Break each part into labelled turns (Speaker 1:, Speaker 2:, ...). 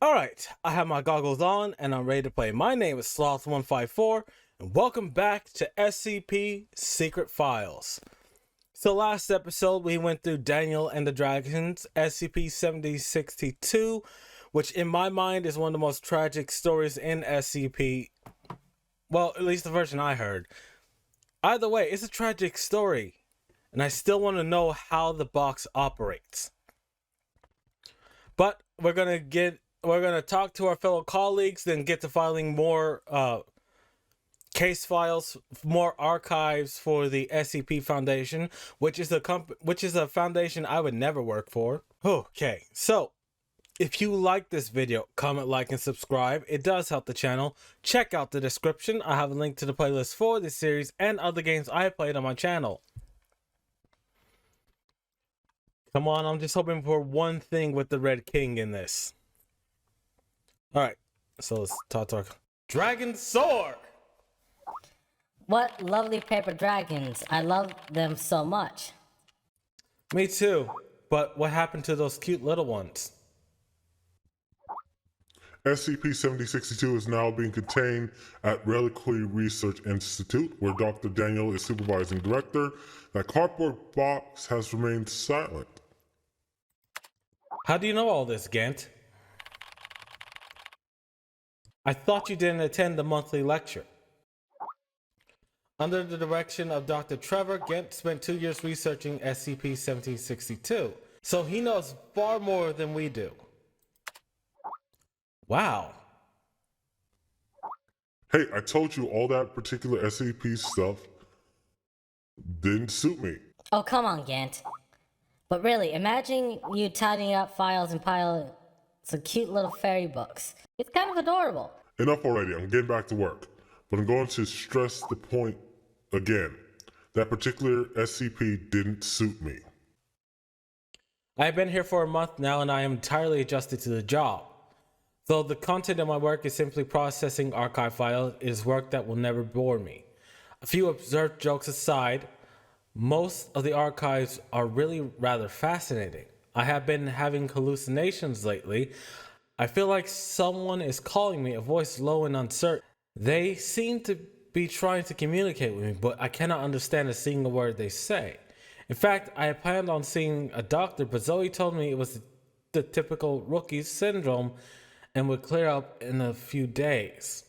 Speaker 1: Alright, I have my goggles on and I'm ready to play. My name is Sloth154 and welcome back to SCP Secret Files. So last episode we went through Daniel and the Dragons, SCP-7062, which in my mind is one of the most tragic stories in SCP. Well, at least the version I heard. Either way, it's a tragic story and I still want to know how the box operates. But we're gonna talk to our fellow colleagues, then get to filing more case files, more archives for the SCP Foundation, which is a foundation I would never work for. Okay, so if you like this video, comment, like, and subscribe. It does help the channel. Check out the description. I have a link to the playlist for this series and other games I played on my channel. Come on, I'm just hoping for one thing with the Red King in this. Alright, so let's talk. Dragon Sword!
Speaker 2: What lovely paper dragons. I love them so much.
Speaker 1: Me too, but what happened to those cute little ones?
Speaker 3: SCP-7062 is now being contained at Reliquary Research Institute, where Dr. Daniel is supervising director. That cardboard box has remained silent.
Speaker 1: How do you know all this, Gant? I thought you didn't attend the monthly lecture. Under the direction of Dr. Trevor, Gant spent 2 years researching SCP-1762, so he knows far more than we do. Wow.
Speaker 3: Hey, I told you all that particular SCP stuff didn't suit me.
Speaker 2: Oh, come on, Gant. But really, imagine you tidying up files and piling some cute little fairy books. It's kind of adorable.
Speaker 3: Enough already, I'm getting back to work. But I'm going to stress the point again. That particular SCP didn't suit me.
Speaker 1: I've been here for a month now and I am entirely adjusted to the job. Though the content of my work is simply processing archive files, it is work that will never bore me. A few absurd jokes aside, most of the archives are really rather fascinating. I have been having hallucinations lately. I feel like someone is calling me, a voice low and uncertain. They seem to be trying to communicate with me, but I cannot understand a single word they say. In fact, I had planned on seeing a doctor, but Zoe told me it was the typical rookie syndrome and would clear up in a few days.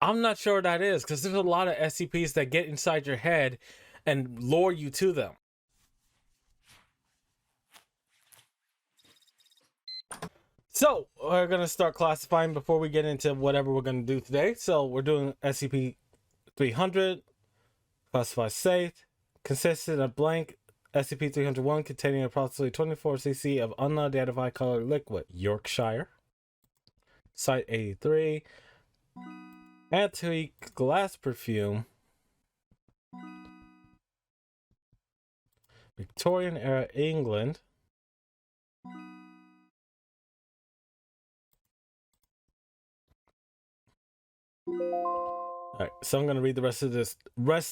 Speaker 1: I'm not sure what that is, because there's a lot of SCPs that get inside your head and lure you to them. So, we're going to start classifying before we get into whatever we're going to do today. So, we're doing SCP-300, classified safe, consistent of blank, SCP-301 containing approximately 24 cc of unidentified colored liquid, Yorkshire. Site 83. Antique glass perfume. Victorian era England. Alright, so I'm going to read the rest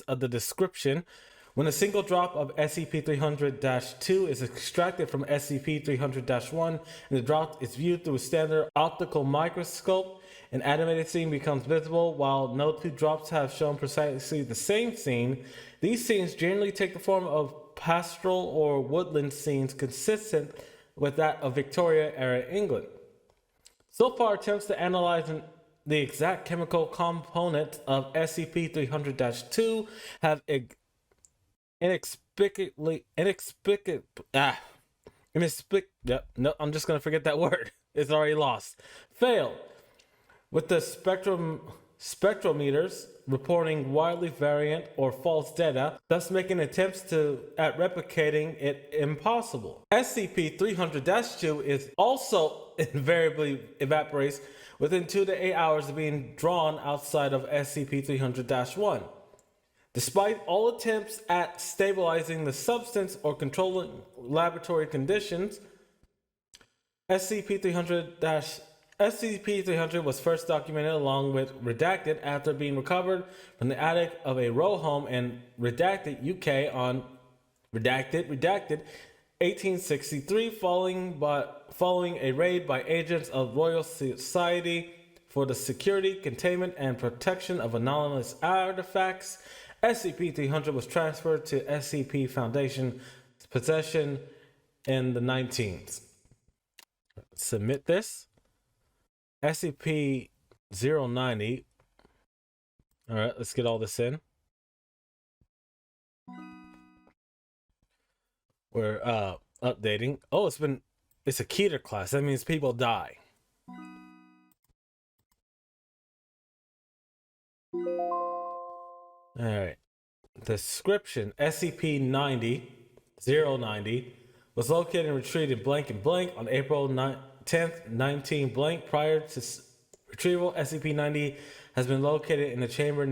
Speaker 1: of the description. When a single drop of SCP-300-2 is extracted from SCP-300-1 and the drop is viewed through a standard optical microscope, an animated scene becomes visible. While no two drops have shown precisely the same scene, these scenes generally take the form of pastoral or woodland scenes consistent with that of Victoria-era England. So far, attempts to analyze the exact chemical component of SCP-300-2 have I'm just gonna forget that word. It's already lost. Failed. With the spectrometers reporting wildly variant or false data, thus making attempts at replicating it impossible. SCP-300-2 is also invariably evaporates within 2 to 8 hours of being drawn outside of SCP-300-1. Despite all attempts at stabilizing the substance or controlling laboratory conditions, SCP-300 was first documented along with Redacted after being recovered from the attic of a row home in Redacted, UK on Redacted 1863 following a raid by agents of Royal Society for the Security, Containment, and Protection of Anomalous Artifacts. SCP-300 was transferred to SCP Foundation possession in the 19th. Submit this. SCP-090. Alright, let's get all this in. We're updating. Oh, it's a Keter class. That means people die. Alright. Description: SCP-90 was located and retrieved blank and blank on April 10th, 19 blank. Prior to retrieval, SCP-90 has been located in a chamber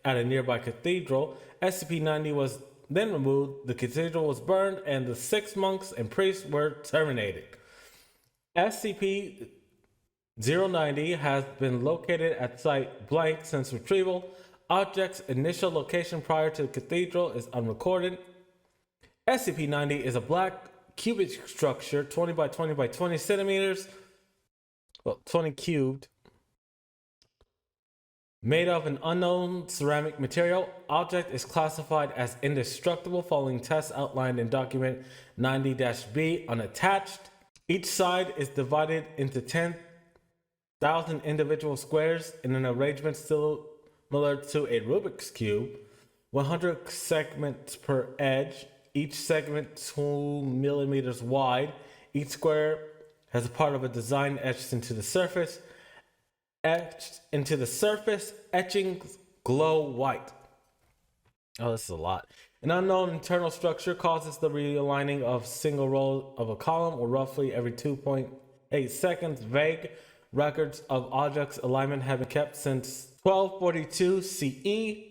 Speaker 1: at a nearby cathedral. SCP-90 was then removed, the cathedral was burned, and the 6 monks and priests were terminated. SCP-090 has been located at site blank since retrieval. Object's initial location prior to the cathedral is unrecorded. SCP-90 is a black cubic structure, 20 by 20 by 20 centimeters, 20 cubed, made of an unknown ceramic material. Object is classified as indestructible following tests outlined in document 90-B unattached. Each side is divided into 10,000 individual squares in an arrangement similar to a Rubik's Cube, 100 segments per edge, each segment 2 millimeters wide. Each square has a part of a design etched into the surface. Etchings glow white. Oh, this is a lot. An unknown internal structure causes the realigning of single row of a column, or roughly every 2.8 seconds. Vague records of objects' alignment have been kept since 1242 CE,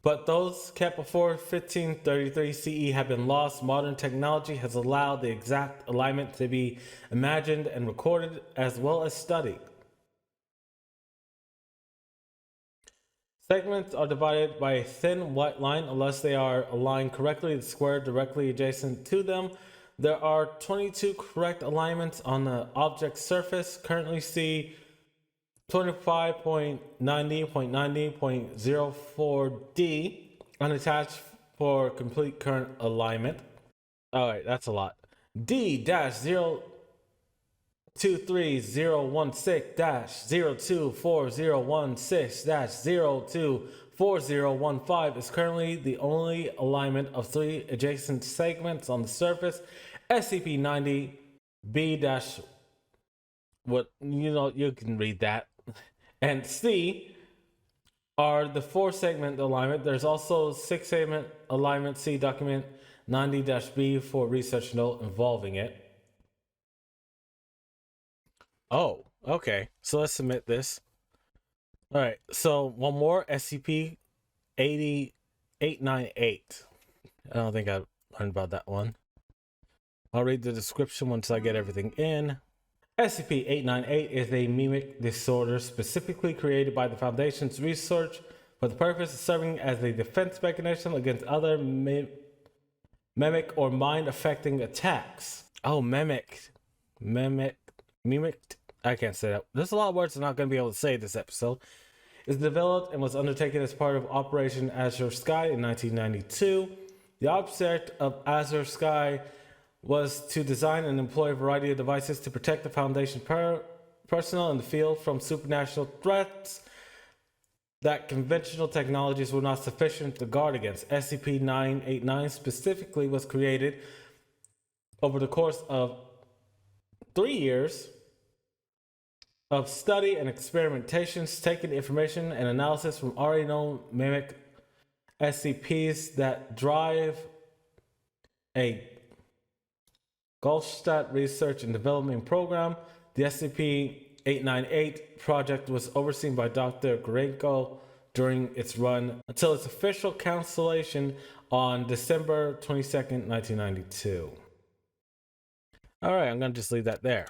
Speaker 1: but those kept before 1533 CE have been lost. Modern technology has allowed the exact alignment to be imagined and recorded, as well as studied. Segments are divided by a thin white line unless they are aligned correctly. The square directly adjacent to them. There are 22 correct alignments on the object's surface. Currently see 25.90.90.04D unattached for complete current alignment. Alright, that's a lot. D-23016-0240160-024015 is currently the only alignment of 3 adjacent segments on the surface. SCP-90B- what you can read that. And C are the 4 segment alignment. There's also 6 segment alignment. See document 90-B for research note involving it. Oh, okay. So let's submit this. All right. So one more, SCP-8898. I don't think I learned about that one. I'll read the description once I get everything in. SCP-898 is a mimic disorder specifically created by the Foundation's research for the purpose of serving as a defense mechanism against other mimic or mind-affecting attacks. Oh, mimicked. I can't say that. There's a lot of words I'm not going to be able to say this episode. It's developed and was undertaken as part of Operation Azure Sky in 1992. The object of Azure Sky was to design and employ a variety of devices to protect the Foundation personnel in the field from supernatural threats that conventional technologies were not sufficient to guard against. SCP-989 specifically was created over the course of 3 years of study and experimentations, taking information and analysis from already known mimic SCPs that drive a Gulfstadt research and development program. The SCP-898 project was overseen by Dr. Gorenko during its run until its official cancellation on December 22nd, 1992. All right, I'm going to just leave that there.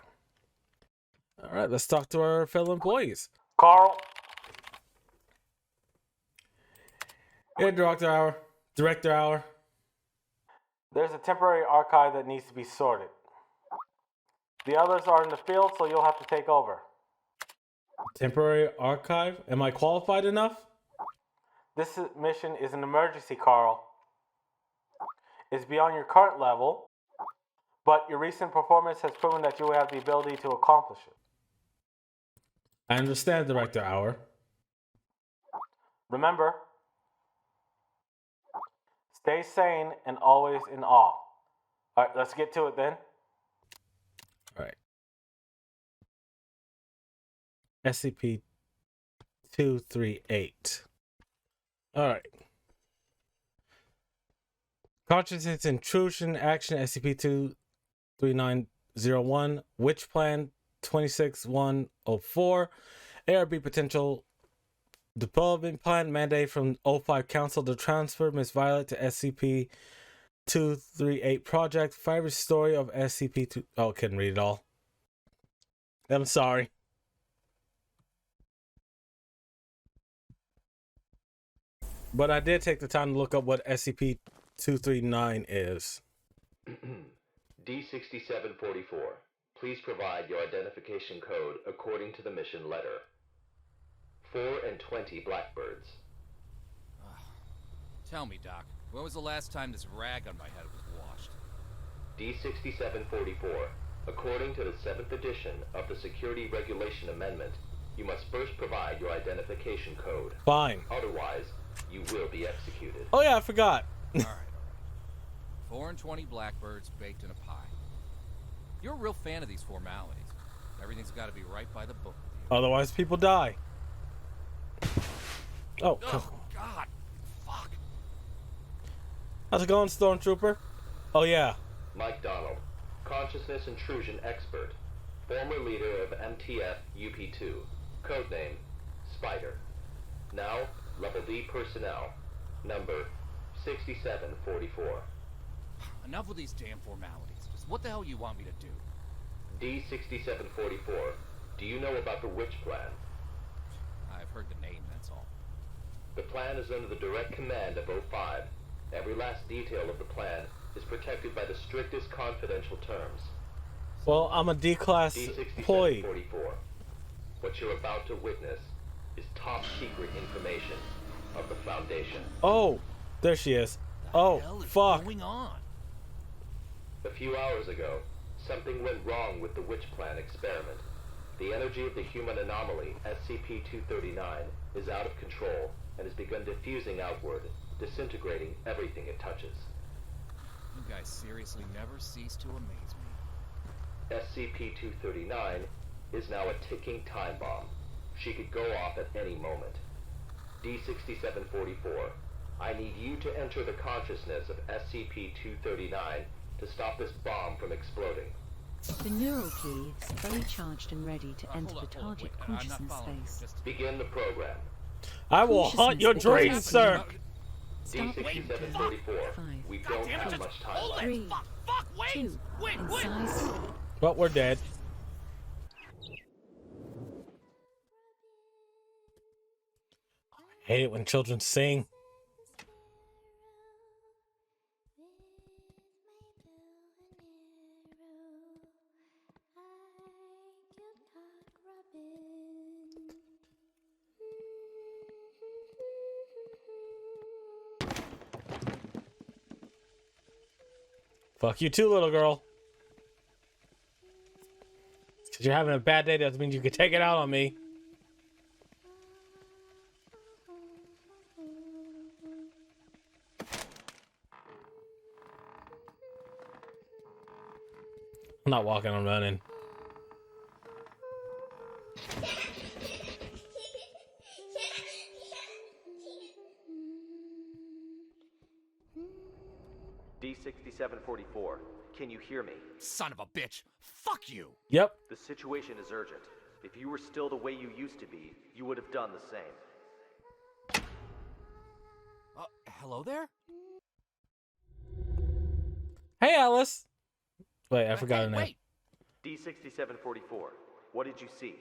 Speaker 1: All right, let's talk to our fellow employees.
Speaker 4: Carl,
Speaker 1: Here, Director Hour. There's a temporary archive that needs to be sorted. The others are in the field, so you'll have to take over. Temporary archive? Am I qualified enough? This mission is an emergency, Carl. It's beyond your current level, but your recent performance has proven that you have the ability to accomplish it. I understand, Director Hour. Remember, stay sane and always in awe. Alright, let's get to it then. Alright. SCP-238. Alright. Consciousness Intrusion Action SCP-23901. Witch Plan 26104. ARB Potential Development Plan. Mandate from O5 Council to transfer Miss Violet to SCP-238 Project. Favorite story of SCP-2... Oh, couldn't read it all. I'm sorry. But I did take the time to look up what SCP-239 is.
Speaker 4: D-6744. Please provide your identification code according to the mission letter. 4 and 20 blackbirds.
Speaker 5: Tell me, Doc, when was the last time this rag on my head was washed?
Speaker 4: D-6744. According to the 7th edition of the Security Regulation Amendment, you must first provide your identification code.
Speaker 1: Fine.
Speaker 4: Otherwise, you will be executed.
Speaker 1: Oh yeah, I forgot.
Speaker 5: All right. 4 and 20 blackbirds baked in a pie. You're a real fan of these formalities. Everything's got to be right by the book with you.
Speaker 1: Otherwise, people die. Oh.
Speaker 5: Oh, God. Fuck.
Speaker 1: How's it going, Stormtrooper? Oh, yeah.
Speaker 4: Mike Donald, consciousness intrusion expert, former leader of MTF UP2, codename Spider. Now, Level D personnel, number 6744.
Speaker 5: Enough with these damn formalities. Just what the hell you want me to do?
Speaker 4: D-6744, do you know about the Witch Plan?
Speaker 5: I've heard the name, that's all.
Speaker 4: The plan is under the direct command of O5. Every last detail of the plan is protected by the strictest confidential terms.
Speaker 1: Well, I'm a D-class employee.
Speaker 4: D-6744. What you're about to witness is top secret information of the Foundation.
Speaker 1: Oh, there she is. Oh, fuck.
Speaker 5: What's going on?
Speaker 4: A few hours ago, something went wrong with the Witch Plan experiment. The energy of the human anomaly, SCP-239, is out of control and has begun diffusing outward, disintegrating everything it touches.
Speaker 5: You guys seriously never cease to amaze me.
Speaker 4: SCP-239 is now a ticking time bomb. She could go off at any moment. D-6744, I need you to enter the consciousness of SCP-239 to stop this bomb from exploding.
Speaker 6: The neural key is fully charged and ready to enter the target
Speaker 5: I'm not
Speaker 6: consciousness
Speaker 5: following you.
Speaker 6: space.
Speaker 5: Just
Speaker 4: Begin the program.
Speaker 1: I will haunt your dreams, sir.
Speaker 6: Start
Speaker 4: D-6744, we don't have much time left.
Speaker 6: 3, 2, incise.
Speaker 1: But we're dead. I hate it when children sing. Fuck you too, little girl. Because you're having a bad day doesn't mean you can take it out on me. I'm not walking, I'm running.
Speaker 7: D-6744, can you hear me?
Speaker 5: son of a bitch. Fuck you.
Speaker 1: Yep.
Speaker 7: The situation is urgent. If you were still the way you used to be, you would have done the same.
Speaker 5: Hello there?
Speaker 1: Hey, Alice. Wait, I forgot her name.
Speaker 5: Wait.
Speaker 7: D-6744, what did you see?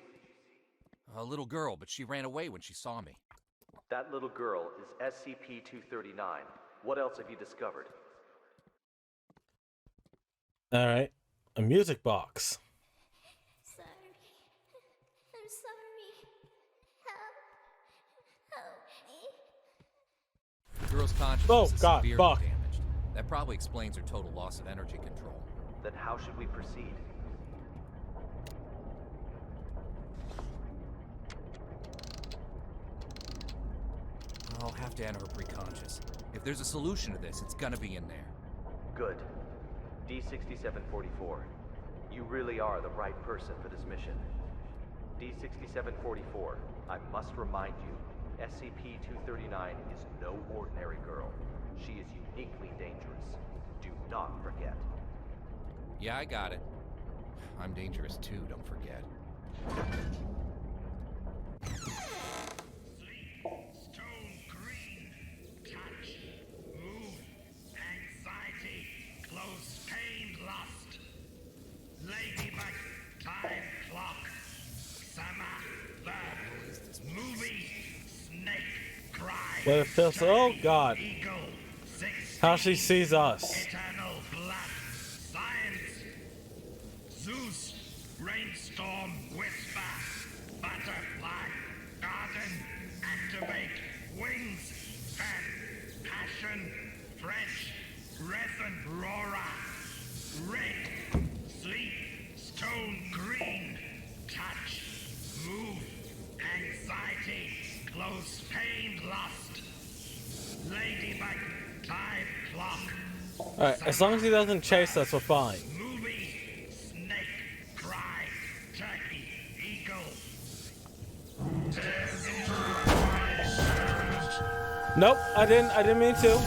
Speaker 5: A little girl, but she ran away when she saw me.
Speaker 7: That little girl is SCP-239. What else have you discovered?
Speaker 1: All right, a music box.
Speaker 8: Sorry. I'm sorry. Help. Help me.
Speaker 5: The girl's consciousness
Speaker 1: Oh,
Speaker 5: is
Speaker 1: God,
Speaker 5: severely
Speaker 1: fuck.
Speaker 5: damaged. That probably explains her total loss of energy control.
Speaker 7: Then how should we proceed?
Speaker 5: I'll have to enter her preconscious. If there's a solution to this, it's gonna be in there.
Speaker 7: Good. D6744. You really are the right person for this mission. D6744, I must remind you, SCP-239 is no ordinary girl. She is uniquely dangerous. Do not forget.
Speaker 5: Yeah, I got it. I'm dangerous too, don't forget.
Speaker 9: Stone green, touch, move, anxiety, close pain, lust, ladybug, time clock, summer, bird, movie, snake, cry.
Speaker 1: What it feels. Oh God,
Speaker 9: Eagle, 6,
Speaker 1: how she sees us.
Speaker 9: eternal blood, science, Zeus, rainstorm, whisper, butterfly, garden, activate, wings, fan, passion, French, resin, Rora, red, sleep, stone green, touch, move, anxiety, close pain, lust, ladybug, time clock.
Speaker 1: All right, as long as he doesn't chase us, we're fine.
Speaker 9: Movie, snake, cry, turkey, eagle.
Speaker 1: Nope, I didn't mean to.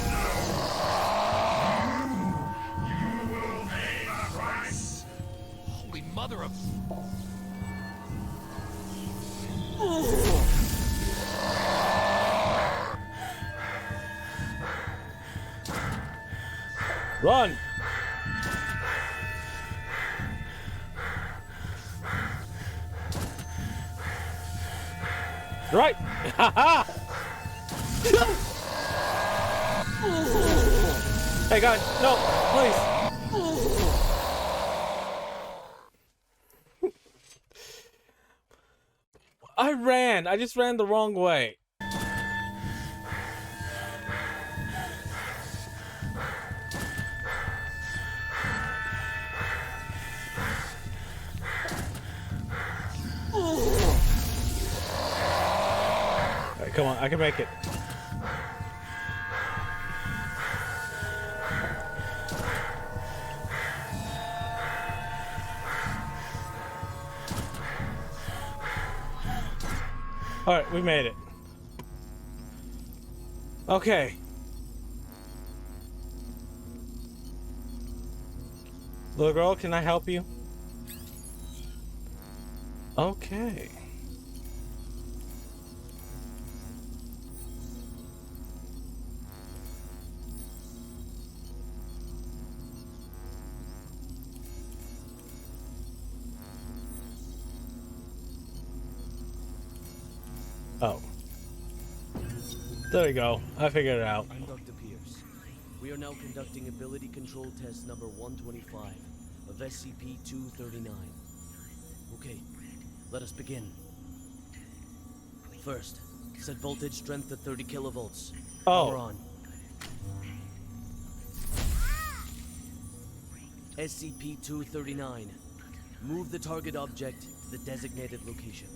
Speaker 5: Holy mother of...
Speaker 1: Run! Right! Haha! Hey guys, no, please! I just ran the wrong way. Alright, come on, I can make it. Alright, we made it. Okay. Little girl, can I help you? Okay. Oh. There we go. I figured it out.
Speaker 10: I'm Dr. Pierce. We are now conducting ability control test number 125 of SCP-239. Okay, let us begin. First, set voltage strength to 30 kilovolts. Power on. SCP-239. Move the target object to the designated location.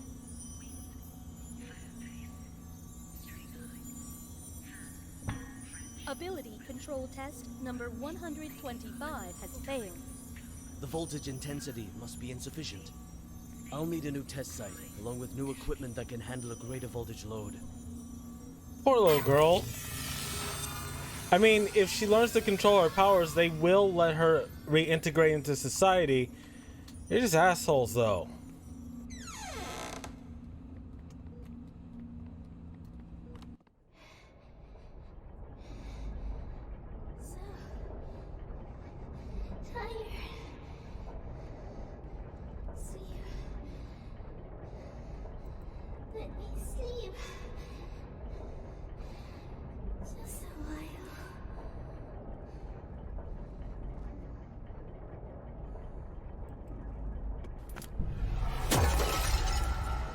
Speaker 8: Ability control test number 125 has failed.
Speaker 10: The voltage intensity must be insufficient. I'll need a new test site, along with new equipment that can handle a greater voltage load.
Speaker 1: Poor little girl. I mean, if she learns to control her powers, they will let her reintegrate into society. They're just assholes, though.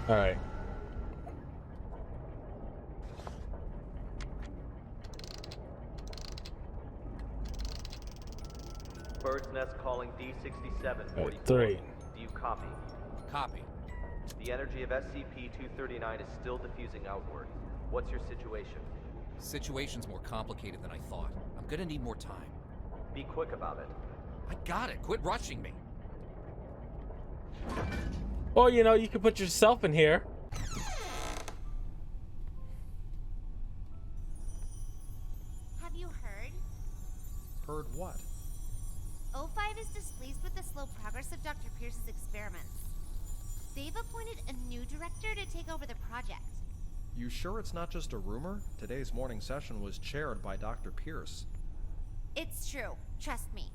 Speaker 1: All right.
Speaker 7: Bird's Nest calling D6744.
Speaker 1: All right, 3.
Speaker 7: Do you copy?
Speaker 5: Copy.
Speaker 7: The energy of SCP-239 is still diffusing outward. What's your situation?
Speaker 5: Situation's more complicated than I thought. I'm gonna need more time.
Speaker 7: Be quick about it.
Speaker 5: I got it. Quit rushing me.
Speaker 1: Or, you know, you could put yourself in here.
Speaker 11: Have you heard?
Speaker 12: Heard what?
Speaker 11: O5 is displeased with the slow progress of Dr. Pierce's experiments. They've appointed a new director to take over the project.
Speaker 12: You sure it's not just a rumor? Today's morning session was chaired by Dr. Pierce.
Speaker 11: It's true, trust me.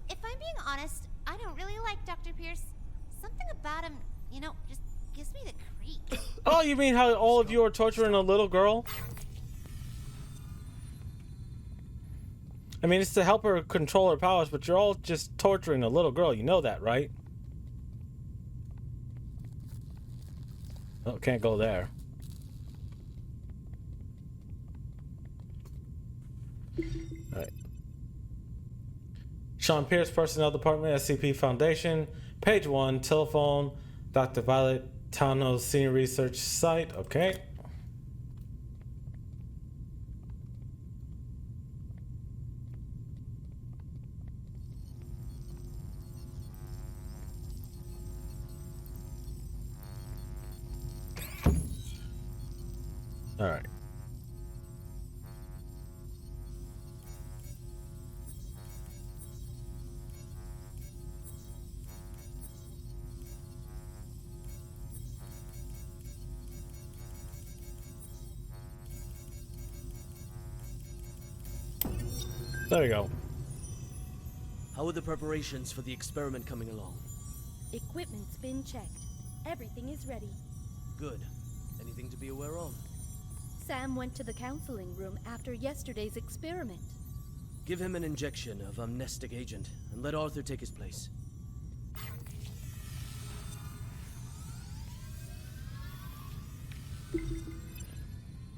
Speaker 11: If I'm being honest, I don't really like Dr. Pierce. Something about him, you know, just gives me the creeps.
Speaker 1: Oh, you mean how all of you are torturing a little girl? I mean, it's to help her control her powers, but you're all just torturing a little girl. You know that, right? Oh, can't go there. Alright. Sean Pierce, Personnel Department, SCP Foundation. Page 1, telephone, Dr. Violet Townhouse Senior Research Site. Okay. All right. There we go.
Speaker 10: How are the preparations for the experiment coming along?
Speaker 8: Equipment's been checked. Everything is ready.
Speaker 10: Good. Anything to be aware of?
Speaker 8: Sam went to the counseling room after yesterday's experiment.
Speaker 10: Give him an injection of amnestic agent and let Arthur take his place.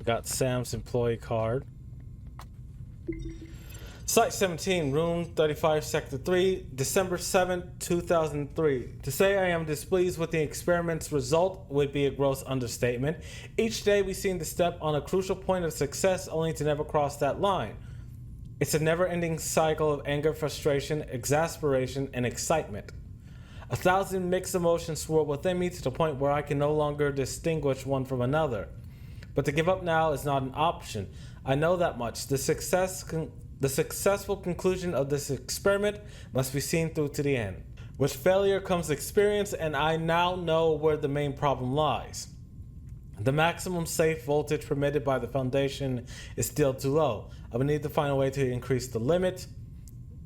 Speaker 1: Got Sam's employee card. Site 17, Room 35, Sector 3, December 7th, 2003. To say I am displeased with the experiment's result would be a gross understatement. Each day we seem to step on a crucial point of success only to never cross that line. It's a never-ending cycle of anger, frustration, exasperation, and excitement. 1,000 mixed emotions swirl within me to the point where I can no longer distinguish one from another. But to give up now is not an option. I know that much. The successful conclusion of this experiment must be seen through to the end. With failure comes experience, and I now know where the main problem lies. The maximum safe voltage permitted by the Foundation is still too low. I will need to find a way to increase the limit.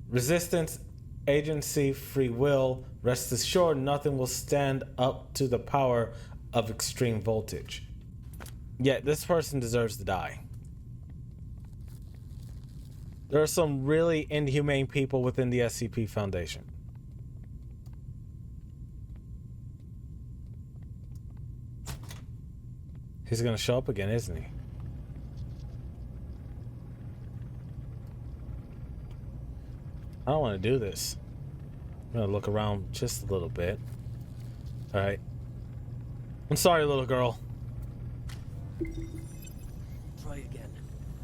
Speaker 1: Resistance, agency, free will. Rest assured, nothing will stand up to the power of extreme voltage. Yet this person deserves to die. There are some really inhumane people within the SCP Foundation. He's gonna show up again, isn't he? I don't want to do this. I'm gonna look around just a little bit. Alright. I'm sorry, little girl.
Speaker 10: Try again.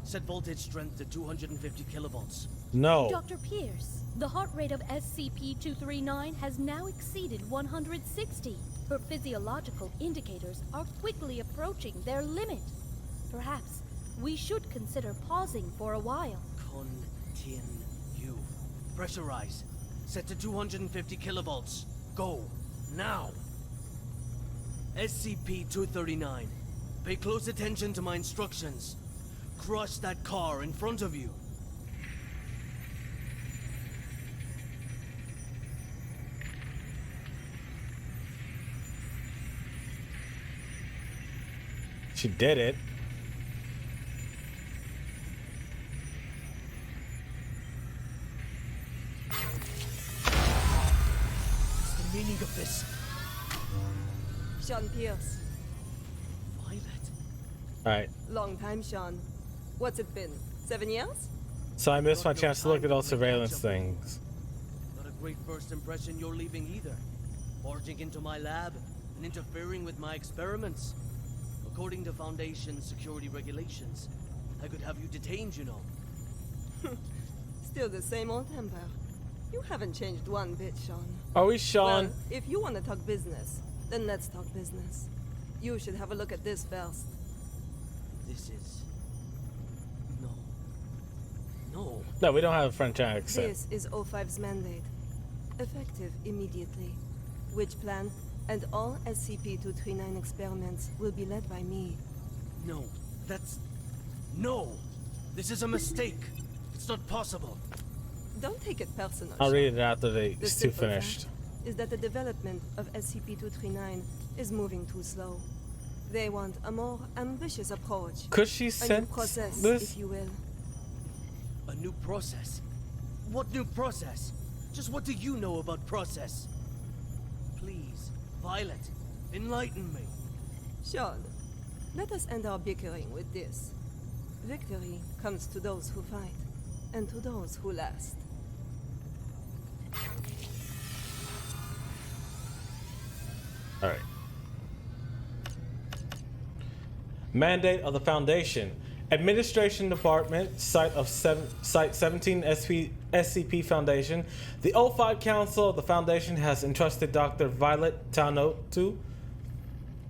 Speaker 10: Set voltage strength to 250 kilovolts.
Speaker 1: No.
Speaker 8: Dr. Pierce, the heart rate of SCP-239 has now exceeded 160. Her physiological indicators are quickly approaching their limit. Perhaps we should consider pausing for a while.
Speaker 10: Continue. Pressurize. Set to 250 kilovolts. Go. Now. SCP-239. Pay close attention to my instructions. Crush that car in front of you.
Speaker 1: She did it.
Speaker 10: What's the meaning of this?
Speaker 13: Sean Pierce,
Speaker 1: Alright.
Speaker 13: Long time, Sean. What's it been? 7 years?
Speaker 1: So I missed my chance to look at those surveillance things.
Speaker 10: Not a great first impression you're leaving either. Barging into my lab and interfering with my experiments. According to Foundation security regulations, I could have you detained, you know.
Speaker 13: Still the same old temper. You haven't changed one bit, Sean.
Speaker 1: Are we Sean?
Speaker 13: Well, if you want to talk business, then let's talk business. You should have a look at this first.
Speaker 10: This is... No.
Speaker 1: No, we don't have a French accent.
Speaker 13: This is O5's mandate. Effective immediately. Which plan and all SCP-239 experiments will be led by me.
Speaker 10: No, that's... No! This is a mistake! It's not possible!
Speaker 13: Don't take it personal.
Speaker 1: I'll read it after
Speaker 13: The
Speaker 1: it's too
Speaker 13: simple
Speaker 1: finished.
Speaker 13: fact is that the development of SCP-239 is moving too slow. They want a more ambitious approach.
Speaker 1: Could she
Speaker 13: a new
Speaker 1: sense
Speaker 13: process,
Speaker 1: this?
Speaker 13: if you will.
Speaker 10: A new process? What new process? Just what do you know about process? Please, Violet, enlighten me.
Speaker 13: Sean, let us end our bickering with this. Victory comes to those who fight, and to those who last.
Speaker 1: Alright. Mandate of the Foundation. Administration Department, Site 17 SCP Foundation. The O5 Council of the Foundation has entrusted Dr. Violet Tanotu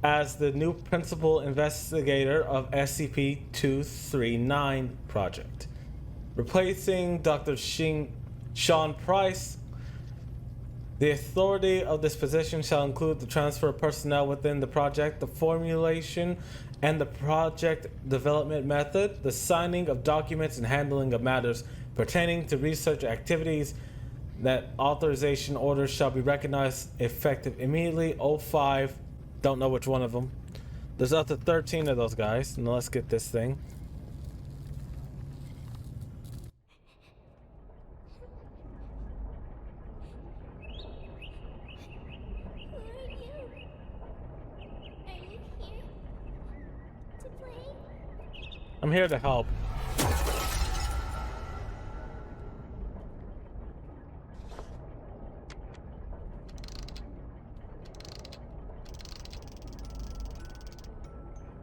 Speaker 1: as the new principal investigator of SCP-239 project, replacing Dr. Sean Price. The authority of this position shall include the transfer of personnel within the project, the formulation and the project development method, the signing of documents and handling of matters pertaining to research activities. That authorization orders shall be recognized effective immediately. 05, don't know which one of them. There's up to 13 of those guys. Now let's get this thing. I'm here to help.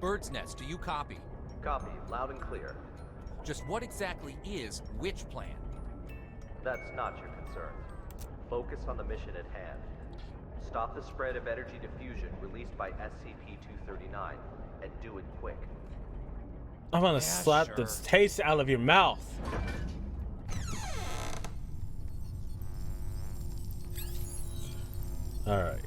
Speaker 5: Bird's Nest, do you copy?
Speaker 7: Copy, loud and clear.
Speaker 5: Just what exactly is Witch Plan?
Speaker 7: That's not your concern. Focus on the mission at hand. Stop the spread of energy diffusion released by SCP-239, and do it quick.
Speaker 1: I'm gonna slap this taste out of your mouth. Alright.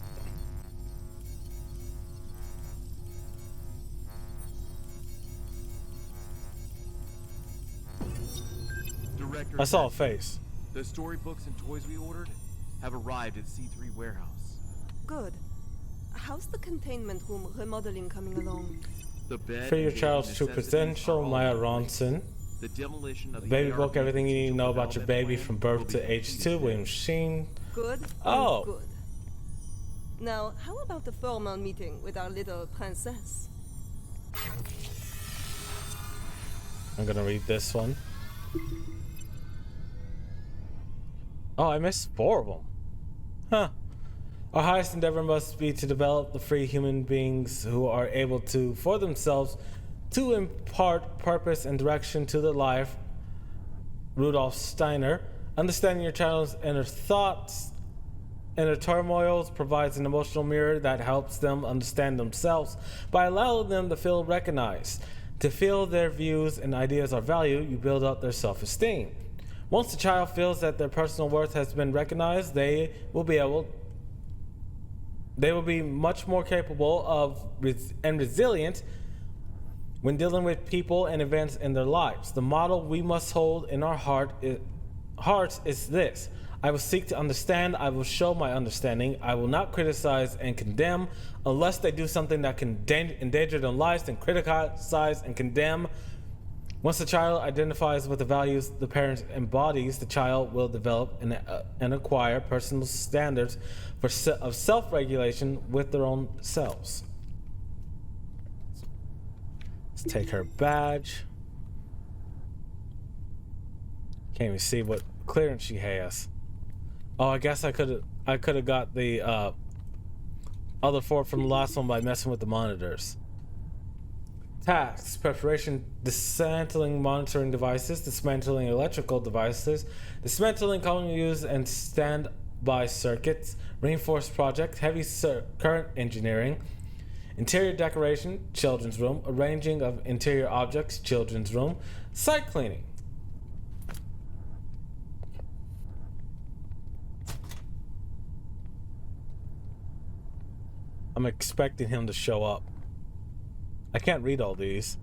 Speaker 14: Director,
Speaker 1: I saw a face.
Speaker 14: the storybooks and toys we ordered have arrived at C3 warehouse.
Speaker 13: Good. How's the containment room remodeling coming along?
Speaker 14: The bed,
Speaker 1: For your
Speaker 14: and
Speaker 1: child's true
Speaker 14: necessities
Speaker 1: potential,
Speaker 14: are all
Speaker 1: Maya
Speaker 14: in place.
Speaker 1: Ronson.
Speaker 14: The demolition of the
Speaker 1: Baby
Speaker 14: ARP
Speaker 1: book, everything you need to know
Speaker 14: Institutional
Speaker 1: about your baby
Speaker 14: Development
Speaker 1: from
Speaker 14: Plan
Speaker 1: birth
Speaker 14: will
Speaker 1: to
Speaker 14: be
Speaker 1: age
Speaker 14: completed
Speaker 1: 2,
Speaker 14: soon.
Speaker 1: William Sheen.
Speaker 13: Good. and
Speaker 1: Oh.
Speaker 13: Good. Now, how about the formal meeting with our little princess?
Speaker 1: I'm gonna read this one. Oh, I missed 4 of them. Huh. Our highest endeavor must be to develop the free human beings who are able to, for themselves, to impart purpose and direction to their life. Rudolf Steiner. Understanding your child's inner thoughts, inner turmoils provides an emotional mirror that helps them understand themselves by allowing them to feel recognized. To feel their views and ideas are valued, you build up their self-esteem. Once the child feels that their personal worth has been recognized, they will be much more capable of and resilient when dealing with people and events in their lives. The model we must hold in our hearts is this: I will seek to understand, I will show my understanding, I will not criticize and condemn unless they do something that can endanger their lives, then criticize and condemn. Once the child identifies with the values the parent embodies, the child will develop and acquire personal standards of self-regulation with their own selves. Let's take her badge. Can't even see what clearance she has. Oh, I guess I could have got the other 4 from the last one by messing with the monitors. Tasks: preparation, dismantling monitoring devices, dismantling electrical devices, dismantling common use and standby circuits, reinforced project, heavy current engineering, interior decoration, children's room, arranging of interior objects, children's room, site cleaning. I'm expecting him to show up. I can't read all these.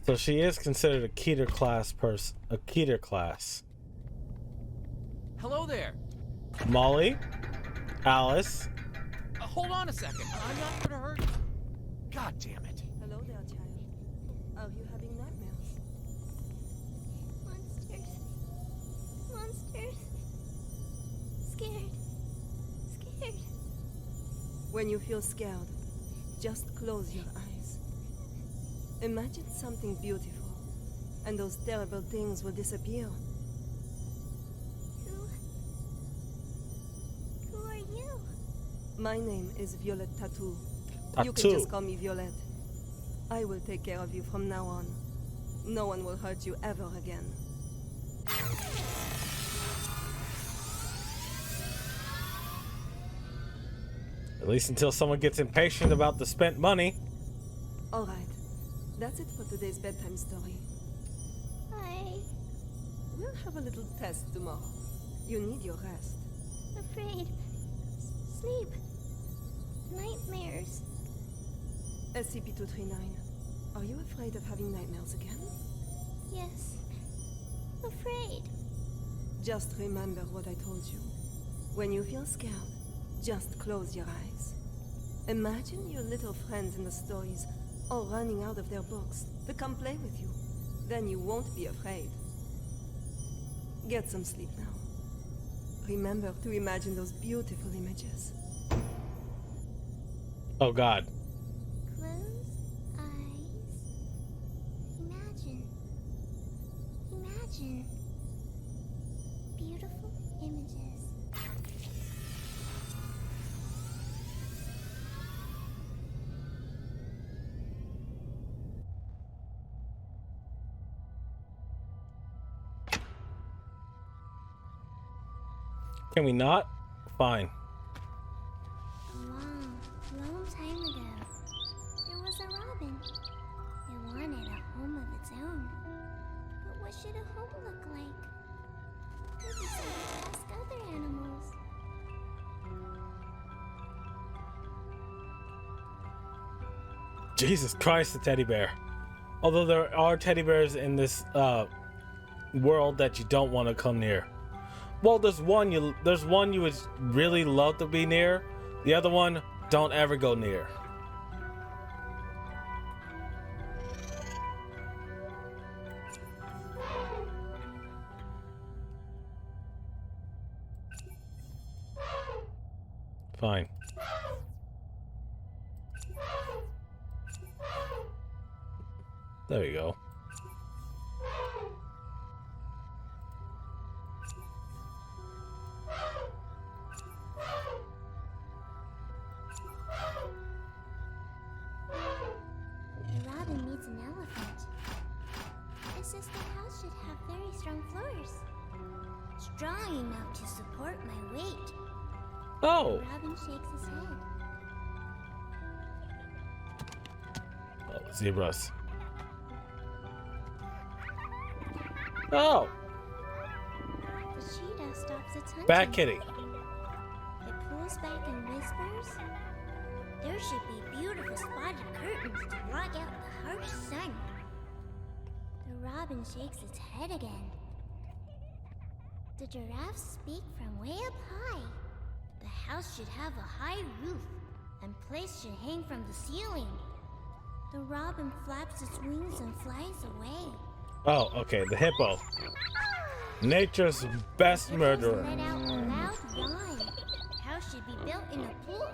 Speaker 1: So she is considered a Keter class person. A Keter class.
Speaker 5: Hello there.
Speaker 1: Molly, Alice.
Speaker 5: Hold on a second. I'm not gonna hurt you. God damn it.
Speaker 13: Hello there, child. Are you having nightmares?
Speaker 8: Monsters. Monsters. Scared. Scared.
Speaker 13: When you feel scared, just close your eyes. Imagine something beautiful, and those terrible things will disappear.
Speaker 8: Who are you?
Speaker 13: My name is Violet Tattoo. You can
Speaker 1: Tattoo.
Speaker 13: just call me Violet. I will take care of you from now on. No one will hurt you ever again.
Speaker 1: At least until someone gets impatient about the spent money.
Speaker 13: All right. That's it for today's bedtime story. We'll have a little test tomorrow. You need your rest.
Speaker 8: Afraid. Sleep. Nightmares.
Speaker 13: SCP-239, are you afraid of having nightmares again?
Speaker 8: Yes. Afraid.
Speaker 13: Just remember what I told you. When you feel scared, just close your eyes. Imagine your little friends in the stories all running out of their books to come play with you. Then you won't be afraid. Get some sleep now. Remember to imagine those beautiful images.
Speaker 1: Oh God.
Speaker 8: Close eyes. Imagine. Imagine. Beautiful images.
Speaker 1: Can we not? Fine.
Speaker 8: A long time ago, there was a robin. It wanted a home of its own. But what should a home look like? It decided to ask other animals.
Speaker 1: Jesus Christ, the teddy bear. Although there are teddy bears in this world that you don't want to come near. Well, there's one you would really love to be near. The other one, don't ever go near. Fine. There you go.
Speaker 8: The robin needs an elephant. It says the house should have very strong floors. Strong enough to support my weight.
Speaker 1: Oh.
Speaker 8: The robin shakes his head.
Speaker 1: Oh, zebras. Oh.
Speaker 8: The cheetah stops its hunting.
Speaker 1: Bad kitty.
Speaker 8: It pulls back and whispers, "There should be beautiful spotted curtains to block out the harsh sun." The robin shakes its head again.
Speaker 15: The giraffes speak from way up high. The house should have a high roof, and plates should hang from the ceiling. The robin flaps its wings and flies away.
Speaker 1: Oh, okay, the hippo. Nature's best murderer.
Speaker 15: Let out a loud yawn. House should be built in a pool,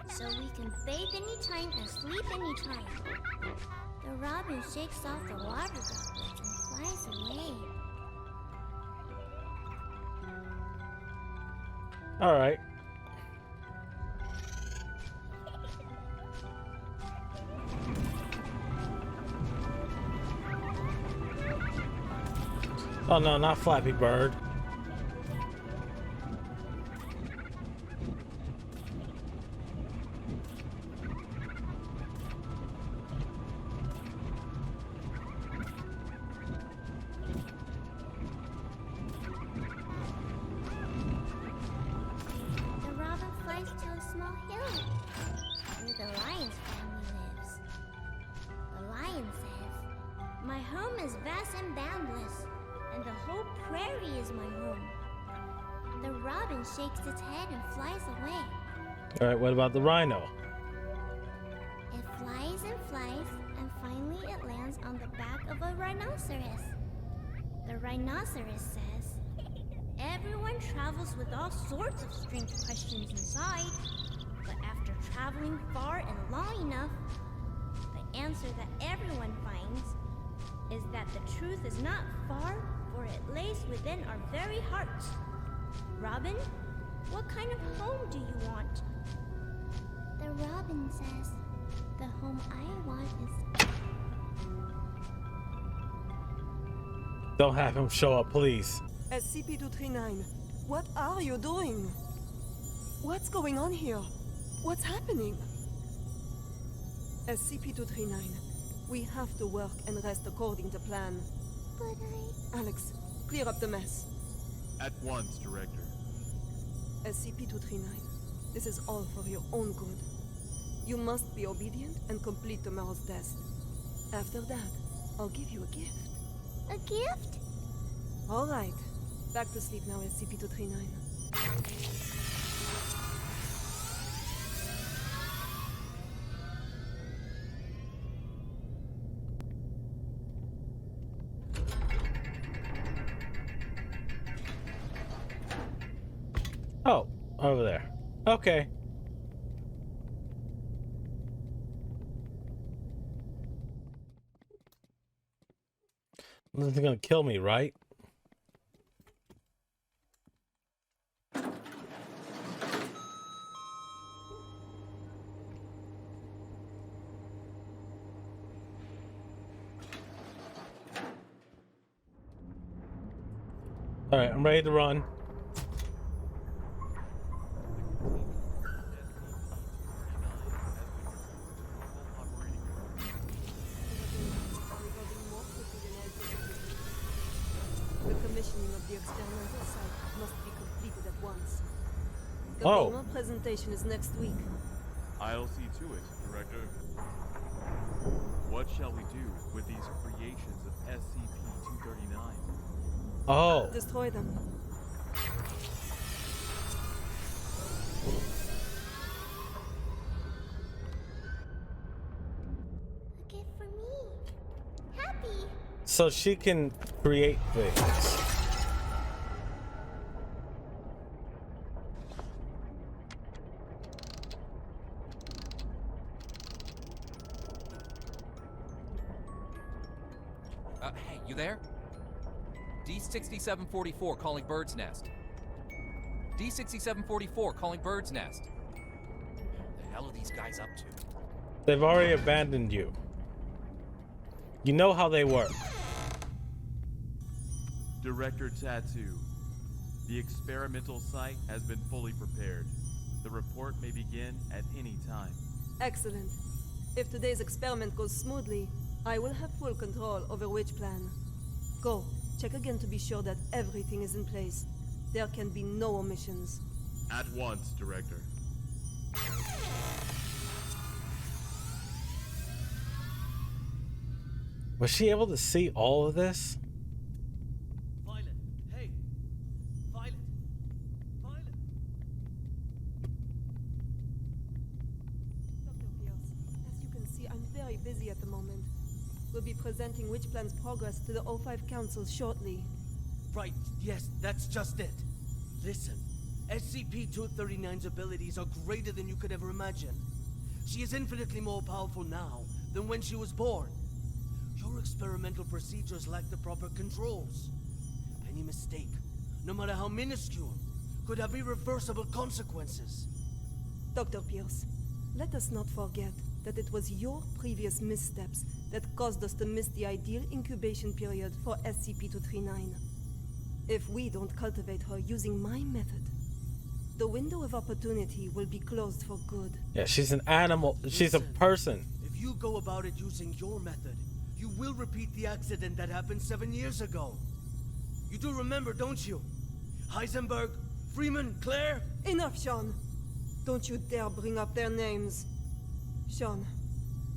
Speaker 15: so we can bathe anytime and sleep anytime. The robin shakes off the water droplets and flies away.
Speaker 1: All right. Oh no, not Flappy Bird.
Speaker 15: The robin flies to a small hill where the lion's family lives. The lion says, "My home is vast and boundless, and the whole prairie is my home." The robin shakes its head and flies away.
Speaker 1: All right, what about the rhino?
Speaker 15: It flies, and finally it lands on the back of a rhinoceros. The rhinoceros says, "Everyone travels with all sorts of strange questions inside, but after traveling far and long enough, the answer that everyone finds is that the truth is not far, for it lays within our very hearts." Robin, what kind of home do you want? The robin says, "The home I want is..."
Speaker 1: Don't have him show up, please.
Speaker 13: SCP-239, what are you doing? What's going on here? What's happening? SCP-239, we have to work and rest according to plan.
Speaker 15: But
Speaker 13: Alex, clear up the mess.
Speaker 14: At once, Director.
Speaker 13: SCP-239, this is all for your own good. You must be obedient and complete tomorrow's test. After that, I'll give you a gift.
Speaker 15: A gift?
Speaker 13: All right. Back to sleep now, SCP-239.
Speaker 1: Oh, over there. Okay. Nothing's gonna kill me, right? All right, I'm ready to run.
Speaker 13: The commissioning of the experimental site must be completed at once. The
Speaker 1: Oh.
Speaker 13: formal presentation is next week.
Speaker 14: I'll see to it, Director. What shall we do with these creations of SCP-239?
Speaker 1: Oh.
Speaker 13: Destroy them.
Speaker 15: A gift for me. Happy.
Speaker 1: So she can create things.
Speaker 5: Hey, you there? D6744 calling Bird's Nest. D6744 calling Bird's Nest. What the hell are these guys up to?
Speaker 1: They've already abandoned you. You know how they work.
Speaker 14: Director Tattoo, the experimental site has been fully prepared. The report may begin at any time.
Speaker 13: Excellent. If today's experiment goes smoothly, I will have full control over which plan. Go, check again to be sure that everything is in place. There can be no omissions.
Speaker 14: At once, Director.
Speaker 1: Was she able to see all of this?
Speaker 10: Violet, hey.
Speaker 13: busy at the moment. We'll be presenting Witch Plan's progress to the O5 Council shortly.
Speaker 10: Right, yes, that's just it. Listen, SCP-239's abilities are greater than you could ever imagine. She is infinitely more powerful now than when she was born. Your experimental procedures lack the proper controls. Any mistake, no matter how minuscule, could have irreversible consequences.
Speaker 13: Dr. Pierce, let us not forget that it was your previous missteps that caused us to miss the ideal incubation period for SCP-239. If we don't cultivate her using my method, the window of opportunity will be closed for good.
Speaker 1: Yeah, she's an animal. She's a person.
Speaker 10: If you go about it using your method, you will repeat the accident that happened 7 years ago. You do remember, don't you? Heisenberg, Freeman, Claire?
Speaker 13: Enough, Sean. Don't you dare bring up their names. Sean,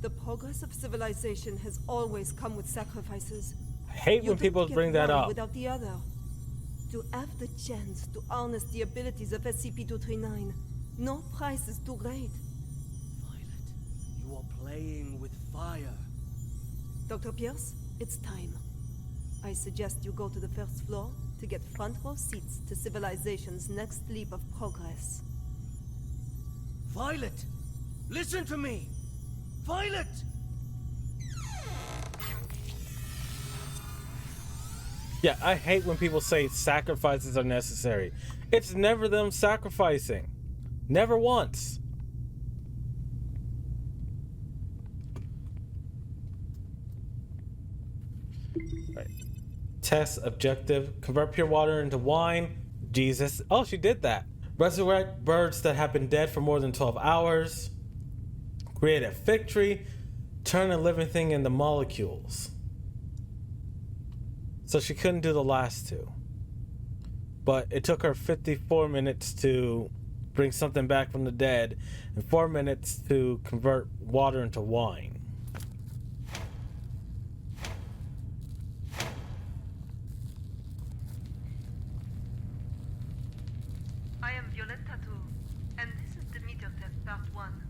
Speaker 13: the progress of civilization has always come with sacrifices.
Speaker 1: I hate when people bring that up.
Speaker 13: Without the other. To have the chance to harness the abilities of SCP-239, no price is too great.
Speaker 10: Violet, you are playing with fire.
Speaker 13: Dr. Pierce, it's time. I suggest you go to the first floor to get front row seats to civilization's next leap of progress.
Speaker 10: Violet! Listen to me! Violet!
Speaker 1: Yeah, I hate when people say sacrifices are necessary. It's never them sacrificing. Never once. Right. Test objective. Convert pure water into wine. Jesus. Oh, she did that. Resurrect birds that have been dead for more than 12 hours. Create a fig tree. Turn a living thing into molecules. So she couldn't do the last two. But it took her 54 minutes to bring something back from the dead and 4 minutes to convert water into wine.
Speaker 13: I am Violette Tattoo, and this is the meter test part 1.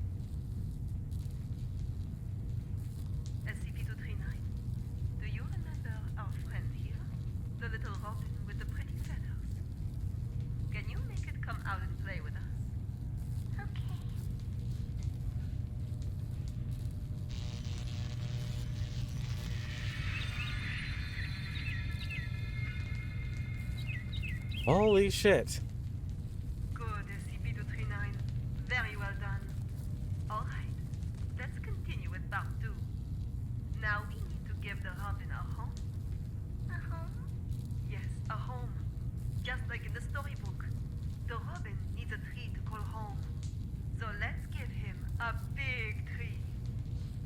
Speaker 13: SCP-239, do you remember our friend here? The little robin with the pretty feathers? Can you make it come out and play with us?
Speaker 15: Okay.
Speaker 1: Holy shit.
Speaker 13: Good, SCP-239. Very well done. Alright, let's continue with part 2. Now we need to give the robin a home.
Speaker 15: A home?
Speaker 13: Yes, a home. Just like in the storybook. The robin needs a tree to call home. So let's give him a big tree.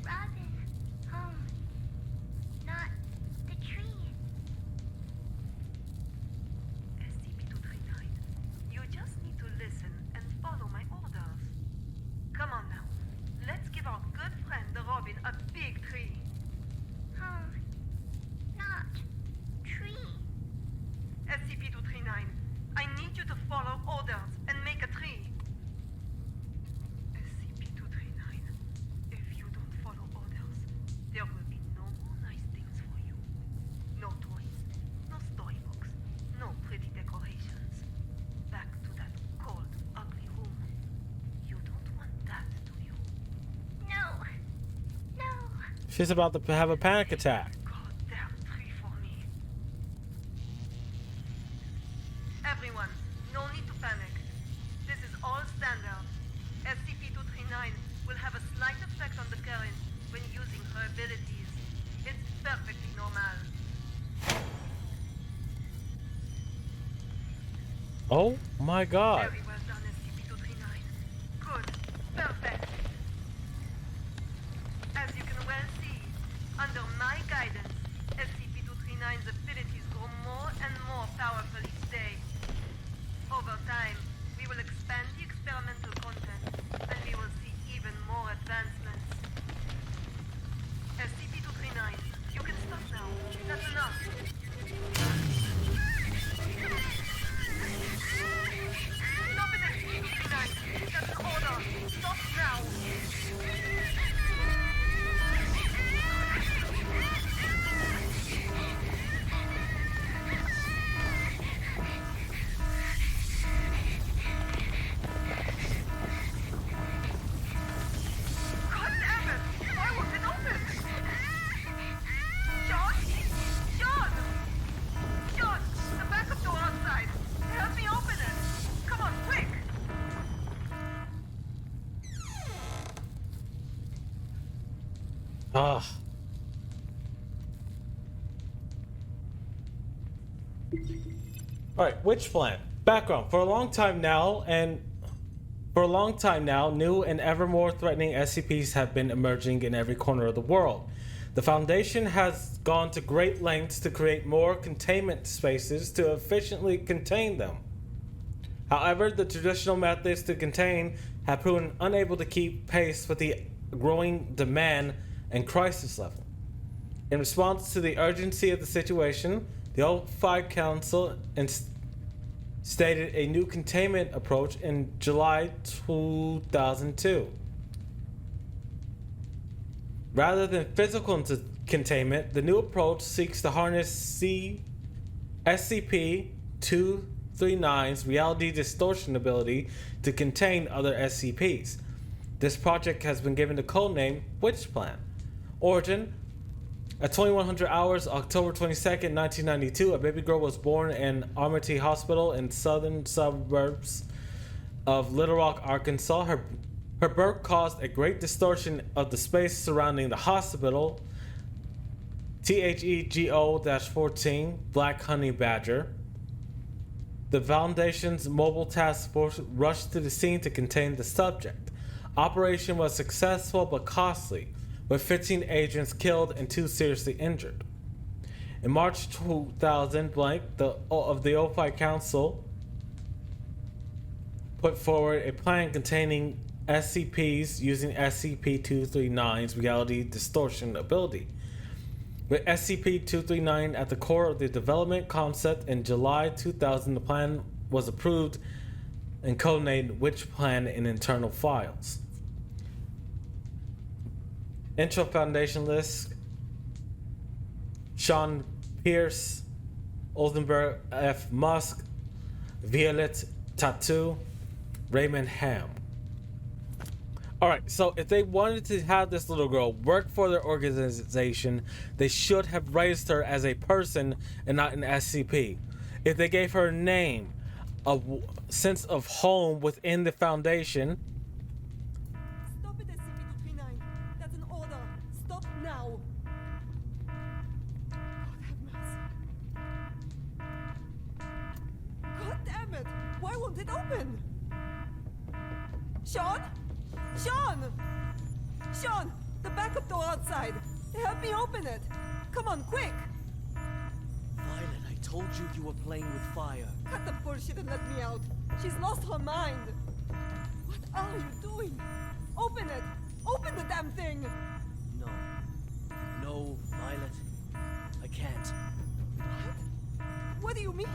Speaker 15: Robin. Home. Not the tree.
Speaker 13: SCP-239, you just need to listen and follow my orders. Come on now. Let's give our good friend the robin a big tree.
Speaker 15: Home. Not tree.
Speaker 13: SCP-239, I need you to follow orders and make a tree. SCP-239, if you don't follow orders, there will be no more nice things for you. No toys, no storybooks, no pretty decorations. Back to that cold, ugly room. You don't want that, do you?
Speaker 15: No. No.
Speaker 1: She's about to have a panic attack.
Speaker 13: Goddamn tree for me. Everyone, no need to panic. This is all standard. SCP-239 will have a slight effect on the current when using her abilities. It's perfectly normal.
Speaker 1: Oh my god.
Speaker 13: Very well done, SCP-239. Good. Perfect. As you can well see, under my guidance, SCP-239's abilities grow more and more powerful each day. Over time, we will expand the experimental content, and we will see even more advancements. SCP-239, you can stop now. That's enough. Stop
Speaker 1: Ah. Alright, witch plan. Background. For a long time now, new and ever more threatening SCPs have been emerging in every corner of the world. The Foundation has gone to great lengths to create more containment spaces to efficiently contain them. However, the traditional methods to contain have proven unable to keep pace with the growing demand and crisis level. In response to the urgency of the situation, the O5 Council stated a new containment approach in July 2002. Rather than physical containment, the new approach seeks to harness SCP-239's reality distortion ability to contain other SCPs. This project has been given the codename Witch Plan. Origin: at 2100 hours, October 22nd, 1992, a baby girl was born in Amity Hospital in southern suburbs of Little Rock, Arkansas. Her birth caused a great distortion of the space surrounding the hospital. THEGO-14 Black Honey Badger. The Foundation's mobile task force rushed to the scene to contain the subject. Operation was successful but costly, with 15 agents killed and 2 seriously injured. In March 2000, the O5 Council put forward a plan containing SCPs using SCP-239's reality distortion ability. With SCP-239 at the core of the development concept, in July 2000, the plan was approved and codenamed Witch Plan in internal files. Intro Foundation list: Sean Pierce, Oldenburg F. Musk, Violet Tattoo, Raymond Ham. Alright, so if they wanted to have this little girl work for their organization, they should have raised her as a person and not an SCP. If they gave her a name, a sense of home within the Foundation.
Speaker 13: Stop it, SCP-239. That's an order. Stop now. God have mercy. God damn it! Why won't it open? Sean? Sean! Sean! The backup door outside! Help me open it! Come on, quick!
Speaker 10: Violet, I told you you were playing with fire.
Speaker 13: Cut the bullshit and let me out! She's lost her mind! What are you doing? Open it! Open the damn thing!
Speaker 10: No. No, Violet. I can't.
Speaker 13: What? What do you mean?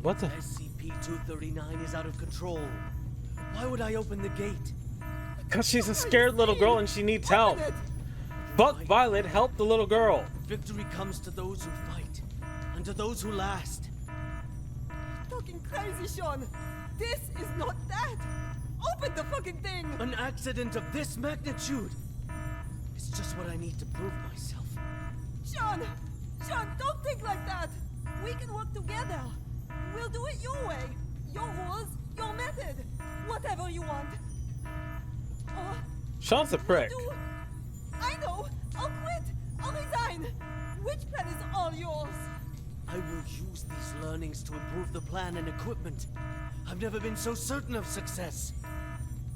Speaker 1: What the?
Speaker 10: SCP-239 is out of control. Why would I open the gate?
Speaker 1: Because she's a scared little girl and she needs help. Fuck Violet, help the little girl.
Speaker 10: Victory comes to those who fight, and to those who last.
Speaker 13: Fucking crazy, Sean! This is not that! Open the fucking thing!
Speaker 10: An accident of this magnitude! It's just what I need to prove myself.
Speaker 13: Sean! Sean, don't think like that! We can work together! We'll do it your way! Your rules, your method! Whatever you want!
Speaker 1: Sean's a prick.
Speaker 13: I know! I'll quit! I'll resign! Which plan is all yours?
Speaker 10: I will use these learnings to improve the plan and equipment. I've never been so certain of success.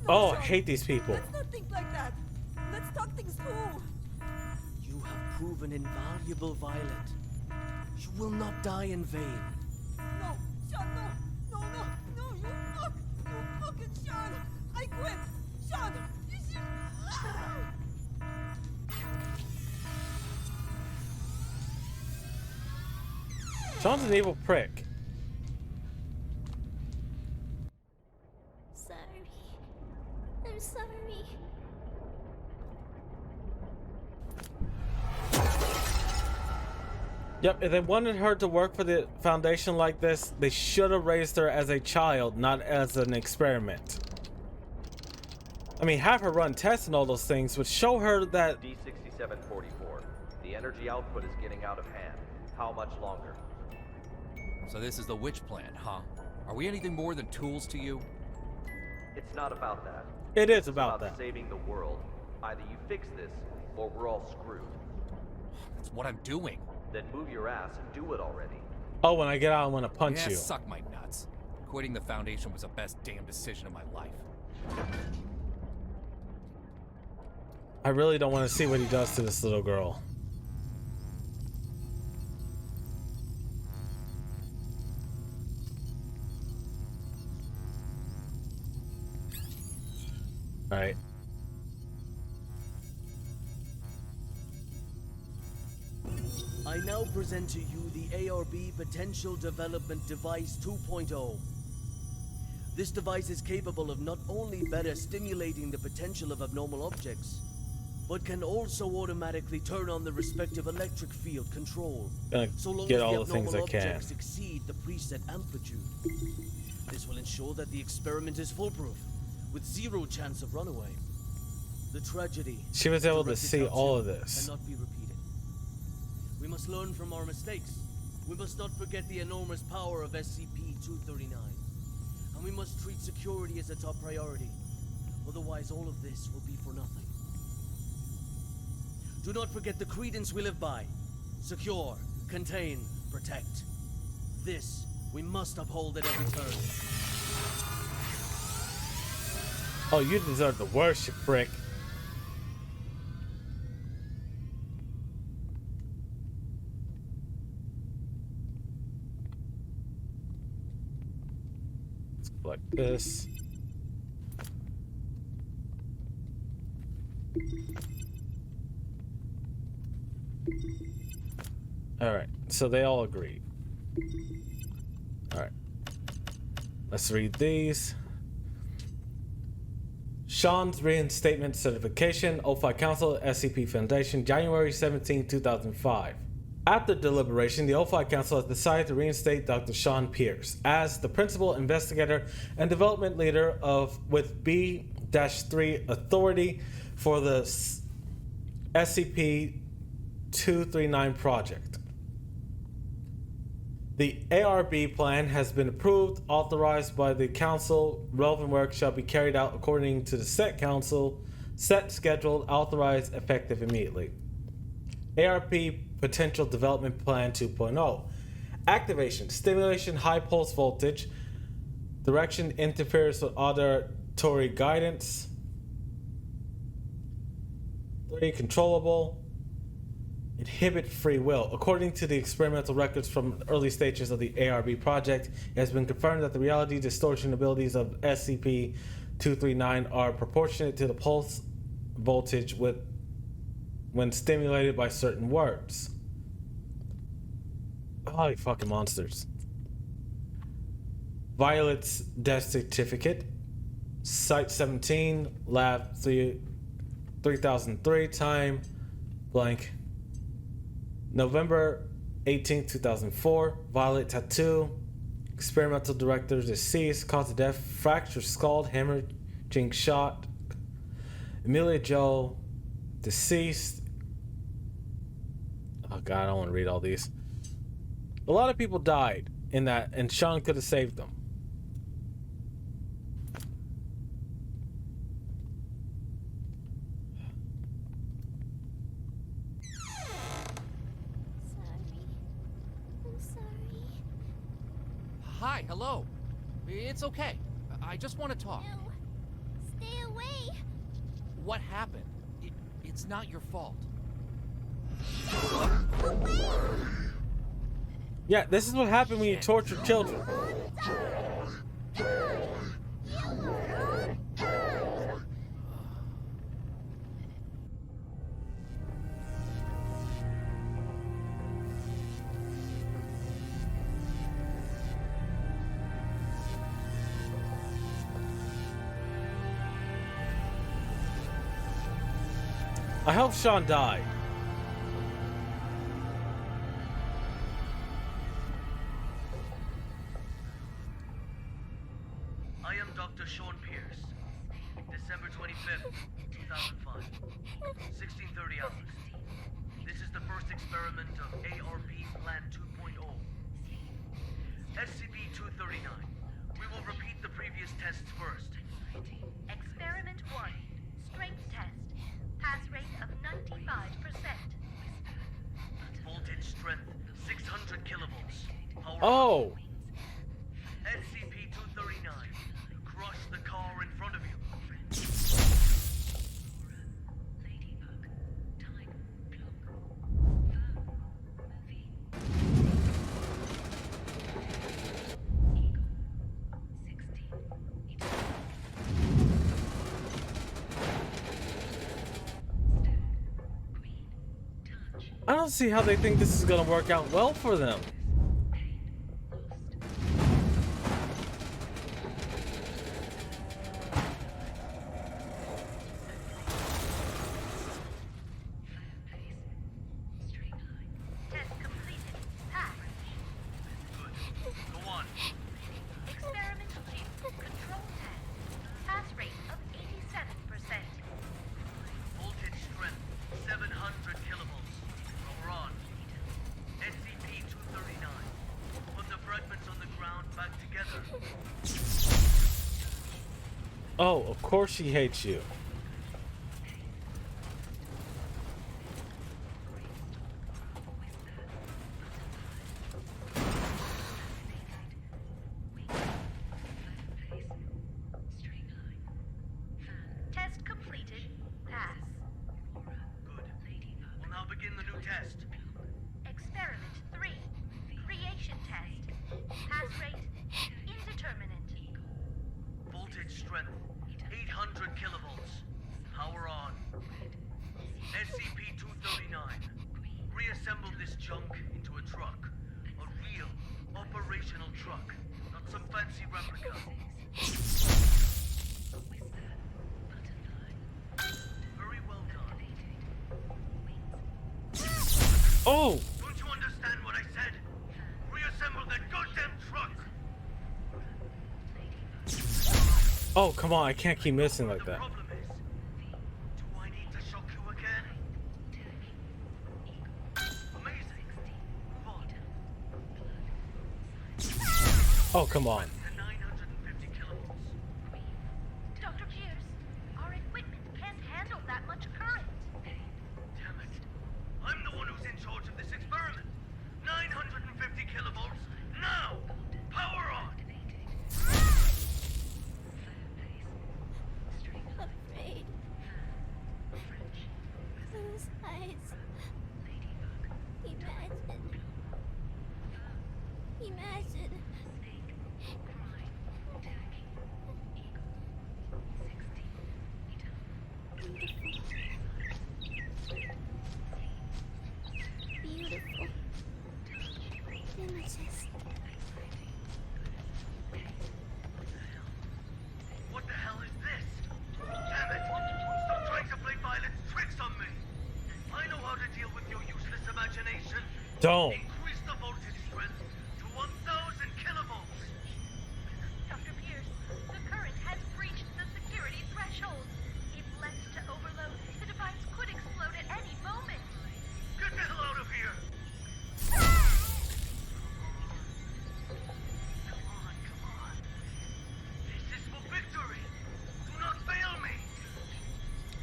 Speaker 1: Oh, I hate these people.
Speaker 13: Let's not think like that! Let's talk things through!
Speaker 10: You have proven invaluable, Violet. You will not die in vain.
Speaker 13: No, Sean, no! No, no, no, you fuck! You fucking Sean! I quit! Sean! You should...
Speaker 1: Sean's an evil prick.
Speaker 15: Sorry. I'm sorry.
Speaker 1: Yep, if they wanted her to work for the Foundation like this, they should have raised her as a child, not as an experiment. I mean, have her run tests and all those things, but show her that...
Speaker 7: D6744. The energy output is getting out of hand. How much longer?
Speaker 5: So this is the witch plan, huh? Are we anything more than tools to you?
Speaker 7: It's not about that.
Speaker 1: It is
Speaker 7: It's
Speaker 1: about that.
Speaker 7: saving the world. Either you fix this, or we're all screwed.
Speaker 5: That's what I'm doing.
Speaker 7: Then move your ass and do it already.
Speaker 1: Oh, when I get out, I'm gonna punch
Speaker 5: Yeah,
Speaker 1: you.
Speaker 5: suck my nuts. Quitting the Foundation was the best damn decision of my life.
Speaker 1: I really don't want to see what he does to this little girl. All right.
Speaker 10: I now present to you the ARB Potential Development Device 2.0. This device is capable of not only better stimulating the potential of abnormal objects, but can also automatically turn on the respective electric field control,
Speaker 1: Gonna
Speaker 10: so long
Speaker 1: get
Speaker 10: as
Speaker 1: all
Speaker 10: the
Speaker 1: the things I
Speaker 10: abnormal
Speaker 1: can.
Speaker 10: objects exceed the preset amplitude. This will ensure that the experiment is foolproof, with zero chance of runaway. The tragedy
Speaker 1: She was able to
Speaker 10: directed
Speaker 1: see
Speaker 10: out
Speaker 1: all
Speaker 10: to
Speaker 1: of this.
Speaker 10: cannot be repeated. We must learn from our mistakes. We must not forget the enormous power of SCP-239. And we must treat security as a top priority. Otherwise, all of this will be for nothing. Do not forget the credence we live by. Secure, contain, protect. This we must uphold at every turn.
Speaker 1: Oh, you deserve the worst, you prick. Let's collect this. Alright, so they all agree. Alright. Let's read these. Sean's reinstatement certification, O5 Council, SCP Foundation, January 17, 2005. After deliberation, the O5 Council has decided to reinstate Dr. Sean Pierce as the principal investigator and development leader with B-3 authority for the SCP-239 project. The ARB plan has been approved, authorized by the Council. Relevant work shall be carried out according to the set scheduled, authorized, effective immediately. ARB Potential Development Plan 2.0. Activation, stimulation, high pulse voltage. Direction interferes with auditory guidance. 3. Controllable. Inhibit free will. According to the experimental records from early stages of the ARB project, it has been confirmed that the reality distortion abilities of SCP-239 are proportionate to the pulse voltage when stimulated by certain words. Oh, you fucking monsters. Violet's death certificate. Site 17, Lab 3003, time blank. November 18, 2004. Violet tattoo. Experimental director deceased. Cause of death: fractured skull, hemorrhaging shot. Amelia Joe deceased. Oh god, I don't want to read all these. A lot of people died in that, and Sean could have saved them.
Speaker 5: Hi, hello. It's okay. I just want to talk.
Speaker 15: No. Stay away.
Speaker 5: What happened? It's not your fault.
Speaker 1: Yeah, this is what happened when you torture children. I hope Sean died.
Speaker 10: I am Dr. Sean Pierce. December 25th, 2005. 1630 hours. This is the first experiment of ARB Plan 2.0. SCP-239. We will repeat the previous tests first.
Speaker 16: Experiment 1. Strength test. Pass rate of 95%.
Speaker 10: Voltage strength 600 kilovolts. Power
Speaker 1: Oh!
Speaker 10: SCP-239. Crush the car in front of you.
Speaker 1: I don't see how they think this is gonna work out well for them.
Speaker 16: Test completed. Pass.
Speaker 10: Go on.
Speaker 16: Experiment 2. Control test. Pass rate of 87%.
Speaker 10: Voltage strength 700 kilovolts. Power on. SCP-239. Put the fragments on the ground back together.
Speaker 1: Oh, of course she hates you.
Speaker 16: Test completed. Pass.
Speaker 10: We'll now begin the new test.
Speaker 16: Experiment 3. Creation test. Pass rate indeterminate.
Speaker 10: Voltage strength 800 kilovolts. Power on. SCP-239. Reassemble this junk into a truck. A real, operational truck. Not some fancy replica. Very well done.
Speaker 1: Oh!
Speaker 10: Don't you understand what I said? Reassemble that goddamn truck!
Speaker 1: Oh, come on, I can't keep missing like that.
Speaker 10: Problem is, do I need to shock you again? Amazing. Move on.
Speaker 1: Oh, come on.
Speaker 10: The 950 kilovolts.
Speaker 16: Dr. Pierce, our equipment can't handle that much current.
Speaker 10: Damn it. I'm the one who's in charge of this experiment. 950 kilovolts. Now! Power on!
Speaker 15: Afraid. Those eyes. Imagine. Beautiful. Images.
Speaker 10: What the hell is this? Damn it! Stop trying to play violent tricks on me! I know how to deal with your useless imagination.
Speaker 1: Don't.
Speaker 10: Increase the voltage strength to 1000 kilovolts.
Speaker 16: Dr. Pierce, the current has breached the security threshold. If left to overload, the device could explode at any moment.
Speaker 10: Get the hell out of here! Come on. This is for victory. Do not fail me.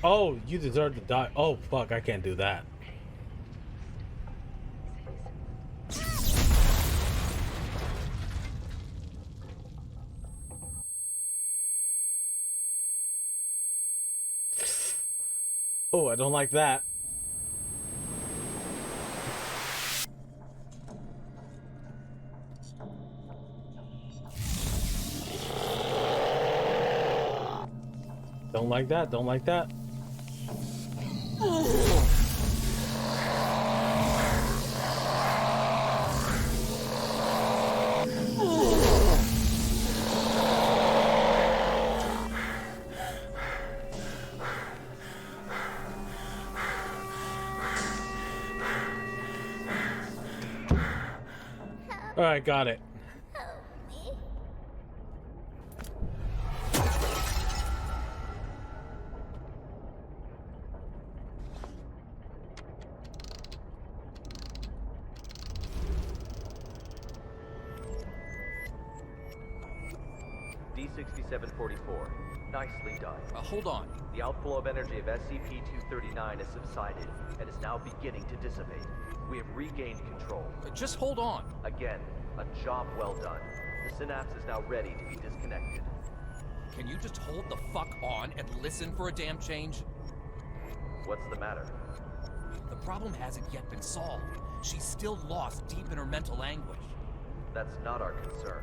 Speaker 1: Oh, you deserve to die. Oh, fuck, I can't do that. Oh, I don't like that. Don't like that, don't like that. All right, got it.
Speaker 7: D6744. Nicely done.
Speaker 5: Hold on.
Speaker 7: The outflow of energy of SCP-239 has subsided and is now beginning to dissipate. We have regained control.
Speaker 5: Just hold on.
Speaker 7: Again, a job well done. The synapse is now ready to be disconnected.
Speaker 5: Can you just hold the fuck on and listen for a damn change?
Speaker 7: What's the matter?
Speaker 5: The problem hasn't yet been solved. She's still lost deep in her mental anguish.
Speaker 7: That's not our concern.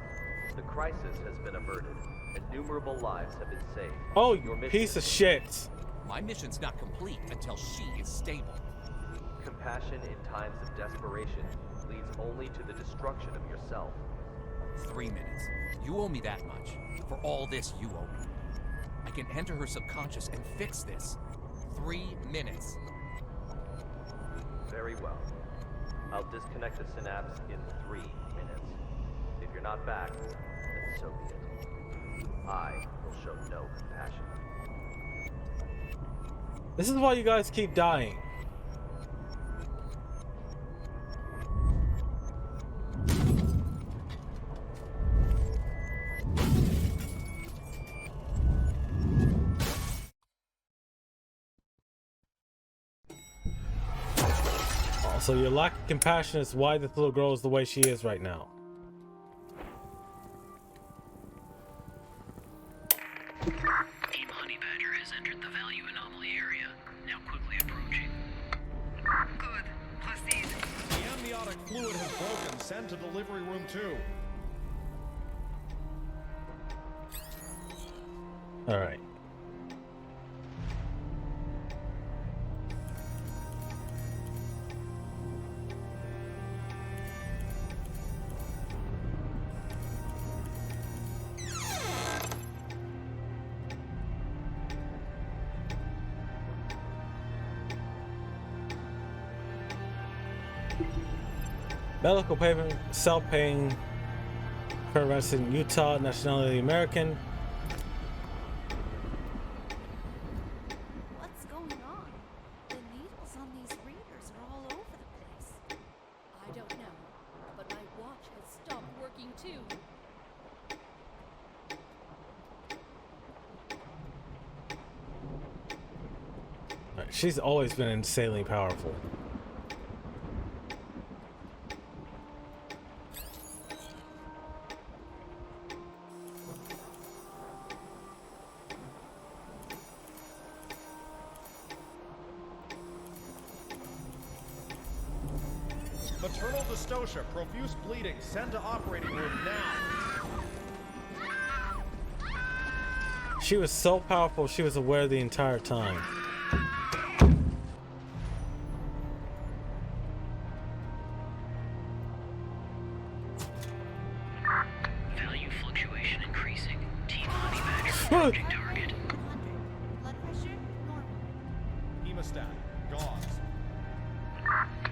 Speaker 7: The crisis has been averted. Innumerable lives have been saved.
Speaker 1: Oh,
Speaker 7: Your
Speaker 1: you
Speaker 7: mission
Speaker 1: piece of
Speaker 7: is
Speaker 1: shit.
Speaker 5: My mission's not complete until she is stable.
Speaker 7: Compassion in times of desperation leads only to the destruction of yourself.
Speaker 5: 3 minutes. You owe me that much. For all this, you owe me. I can enter her subconscious and fix this. 3 minutes.
Speaker 7: Very well. I'll disconnect the synapse in 3 minutes. If you're not back, then so be it. I will show no compassion.
Speaker 1: This is why you guys keep dying. So your lack of compassion is why this little girl is the way she is right now.
Speaker 17: Team Honey Badger has entered the value anomaly area, now quickly approaching.
Speaker 16: Good. Proceed.
Speaker 12: The amniotic fluid has broken. Send to delivery room 2.
Speaker 1: All right. Medical payment, self-paying, current resident Utah, nationality American.
Speaker 8: What's going on? The needles on these readers are all over the place. I don't know, but my watch has stopped working too.
Speaker 1: She's always been insanely powerful.
Speaker 12: Maternal dystocia, profuse bleeding. Send to operating room now.
Speaker 1: She was so powerful, she was aware the entire time.
Speaker 17: Value fluctuation increasing. Team Honey Badger approaching target.
Speaker 11: Blood pressure, normal.
Speaker 12: Hemostat, gauze.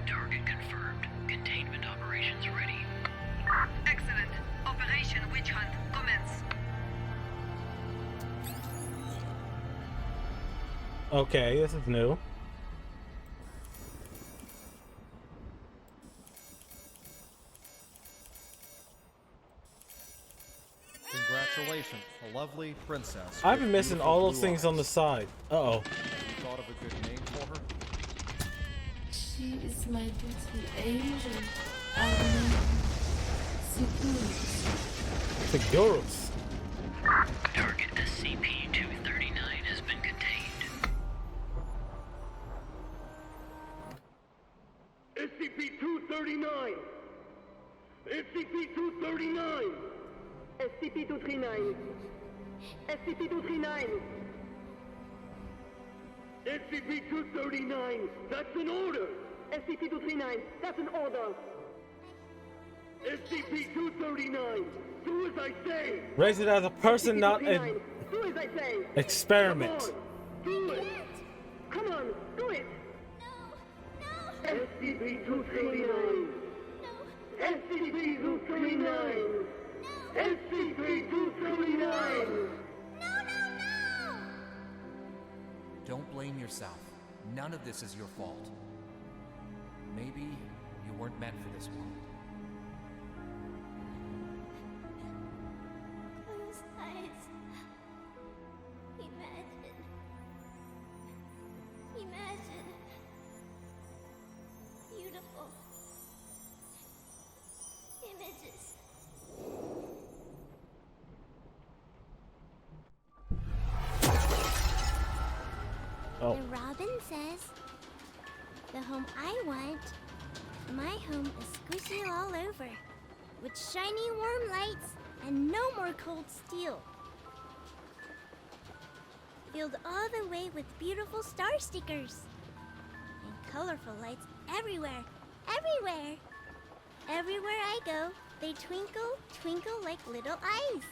Speaker 17: Target confirmed. Containment operations ready.
Speaker 16: Excellent. Operation Witch Hunt commence.
Speaker 1: Okay, this is new.
Speaker 12: Congratulations, a lovely princess.
Speaker 1: I've been
Speaker 12: with
Speaker 1: missing
Speaker 12: beautiful
Speaker 1: all those
Speaker 12: blue
Speaker 1: things on the
Speaker 12: eyes.
Speaker 1: side. Uh-oh.
Speaker 12: Thought of a good name for her?
Speaker 18: She is my little angel.
Speaker 1: Figuros.
Speaker 17: Target SCP-239 has been contained.
Speaker 9: SCP-239! SCP-239!
Speaker 13: SCP-239. SCP-239.
Speaker 9: SCP-239! That's an order!
Speaker 13: SCP-239. That's an order.
Speaker 9: SCP-239! Do as I say!
Speaker 1: Raise it as a person, not an
Speaker 13: Do as I say.
Speaker 1: experiment.
Speaker 9: Do it!
Speaker 13: Come on, do it.
Speaker 9: SCP-239! SCP-239! SCP-239!
Speaker 5: Don't blame yourself. None of this is your fault. Maybe you weren't meant for this world.
Speaker 15: Close eyes.
Speaker 1: Oh.
Speaker 15: And Robin says, the home I want, my home is squishy all over, with shiny warm lights and no more cold steel. Filled all the way with beautiful star stickers. And colorful lights everywhere, everywhere. Everywhere I go, they twinkle, twinkle like little eyes.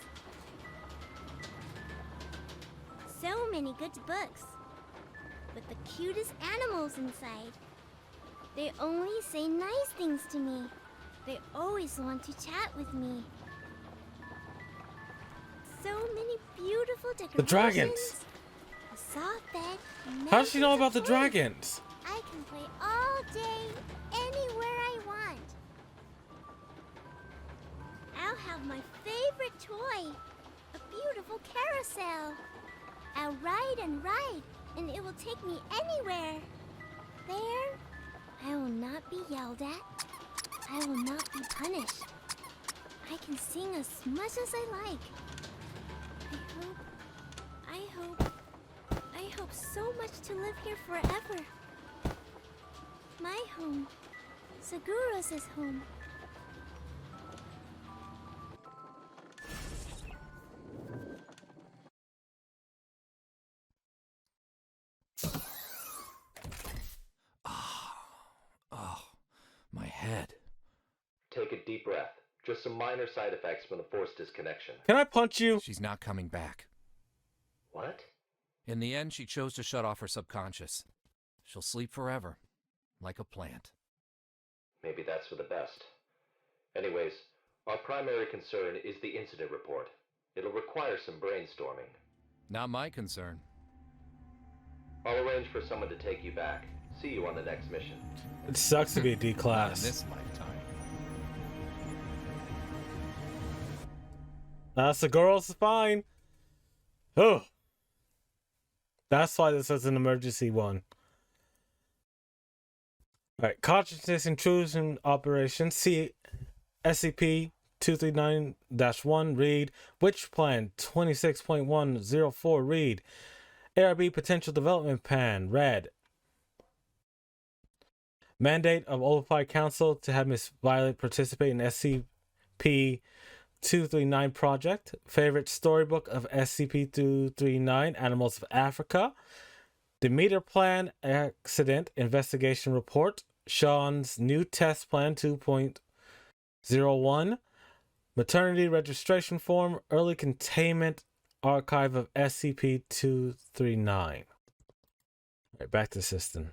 Speaker 15: So many good books, with the cutest animals inside. They only say nice things to me. They always want to chat with me. So many beautiful decorations.
Speaker 1: The dragons.
Speaker 15: A soft bed.
Speaker 1: How does she know about the
Speaker 15: toys.
Speaker 1: dragons?
Speaker 15: I can play all day, anywhere I want. I'll have my favorite toy, a beautiful carousel. I'll ride and ride, and it will take me anywhere. There, I will not be yelled at. I will not be punished. I can sing as much as I like. I hope so much to live here forever. My home, Seguros' home.
Speaker 5: Oh, my head.
Speaker 4: Take a deep breath. Just some minor side effects from the force disconnection.
Speaker 1: Can I punch you?
Speaker 5: She's not coming back.
Speaker 4: What?
Speaker 5: In the end, she chose to shut off her subconscious. She'll sleep forever, like a plant.
Speaker 4: Maybe that's for the best. Anyways, our primary concern is the incident report. It'll require some brainstorming.
Speaker 5: Not my concern.
Speaker 4: I'll arrange for someone to take you back. See you on the next mission.
Speaker 1: It sucks to be a D
Speaker 5: Not in
Speaker 1: class.
Speaker 5: this lifetime.
Speaker 1: That's the girl's fine. Oh. That's why this is an emergency one. Alright, consciousness intrusion operation. See SCP 239-1 read. Witch plan 26.104 read. ARB potential development plan read. Mandate of Olafai Council to have Miss Violet participate in SCP 239 project. Favorite storybook of SCP-239, Animals of Africa. Demeter Plan Accident Investigation Report. Sean's New Test Plan 2.01. Maternity Registration Form. Early Containment Archive of SCP-239. Alright, back to the system.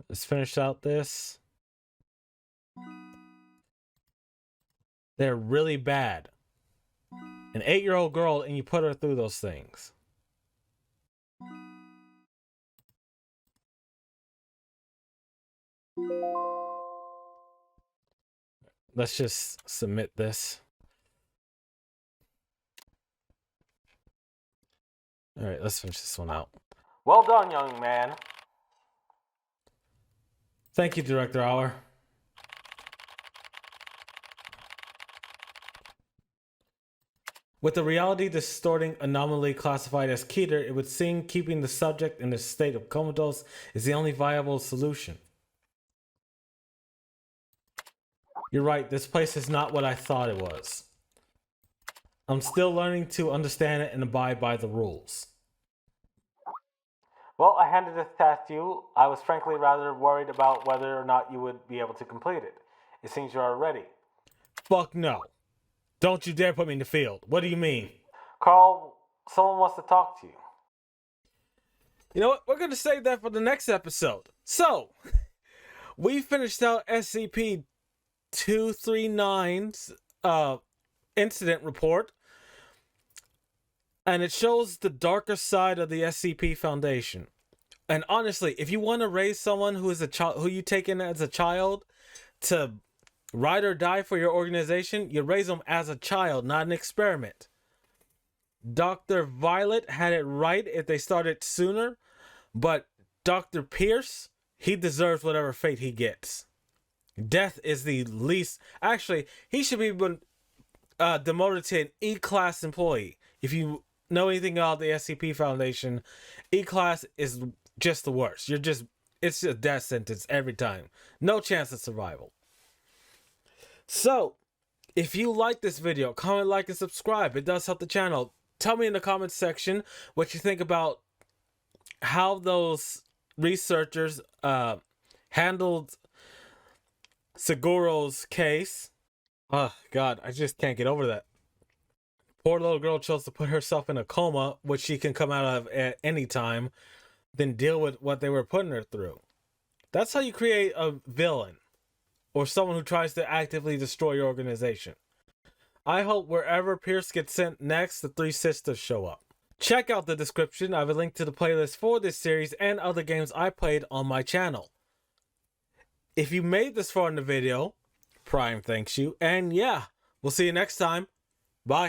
Speaker 1: Let's finish out this. They're really bad. An 8-year-old girl, and you put her through those things. Let's just submit this. Alright, let's finish this one out. Well done, young man. Thank you, Director Auer. With the reality distorting anomaly classified as Keter, it would seem keeping the subject in a state of comatose is the only viable solution. You're right, this place is not what I thought it was. I'm still learning to understand it and abide by the rules. Well, I handed this task to you. I was frankly rather worried about whether or not you would be able to complete it. It seems you are ready. Fuck no. Don't you dare put me in the field. What do you mean? Carl, someone wants to talk to you. You know what? We're going to save that for the next episode. So, we finished out SCP-239's incident report. And it shows the darker side of the SCP Foundation. And honestly, if you want to raise someone who is a child, who you take in as a child to ride or die for your organization, you raise them as a child, not an experiment. Dr. Violet had it right if they started sooner, but Dr. Pierce, he deserves whatever fate he gets. Death is the least. Actually, he should be demoted to an E-class employee. If you know anything about the SCP Foundation, E-class is just the worst. It's a death sentence every time. No chance of survival. So, if you like this video, comment, like, and subscribe. It does help the channel. Tell me in the comments section what you think about how those researchers handled Seguro's case. Oh, God, I just can't get over that. Poor little girl chose to put herself in a coma, which she can come out of at any time, then deal with what they were putting her through. That's how you create a villain, or someone who tries to actively destroy your organization. I hope wherever Pierce gets sent next, the three sisters show up. Check out the description. I have a link to the playlist for this series and other games I played on my channel. If you made this far in the video, Prime thanks you. And yeah, we'll see you next time. Bye.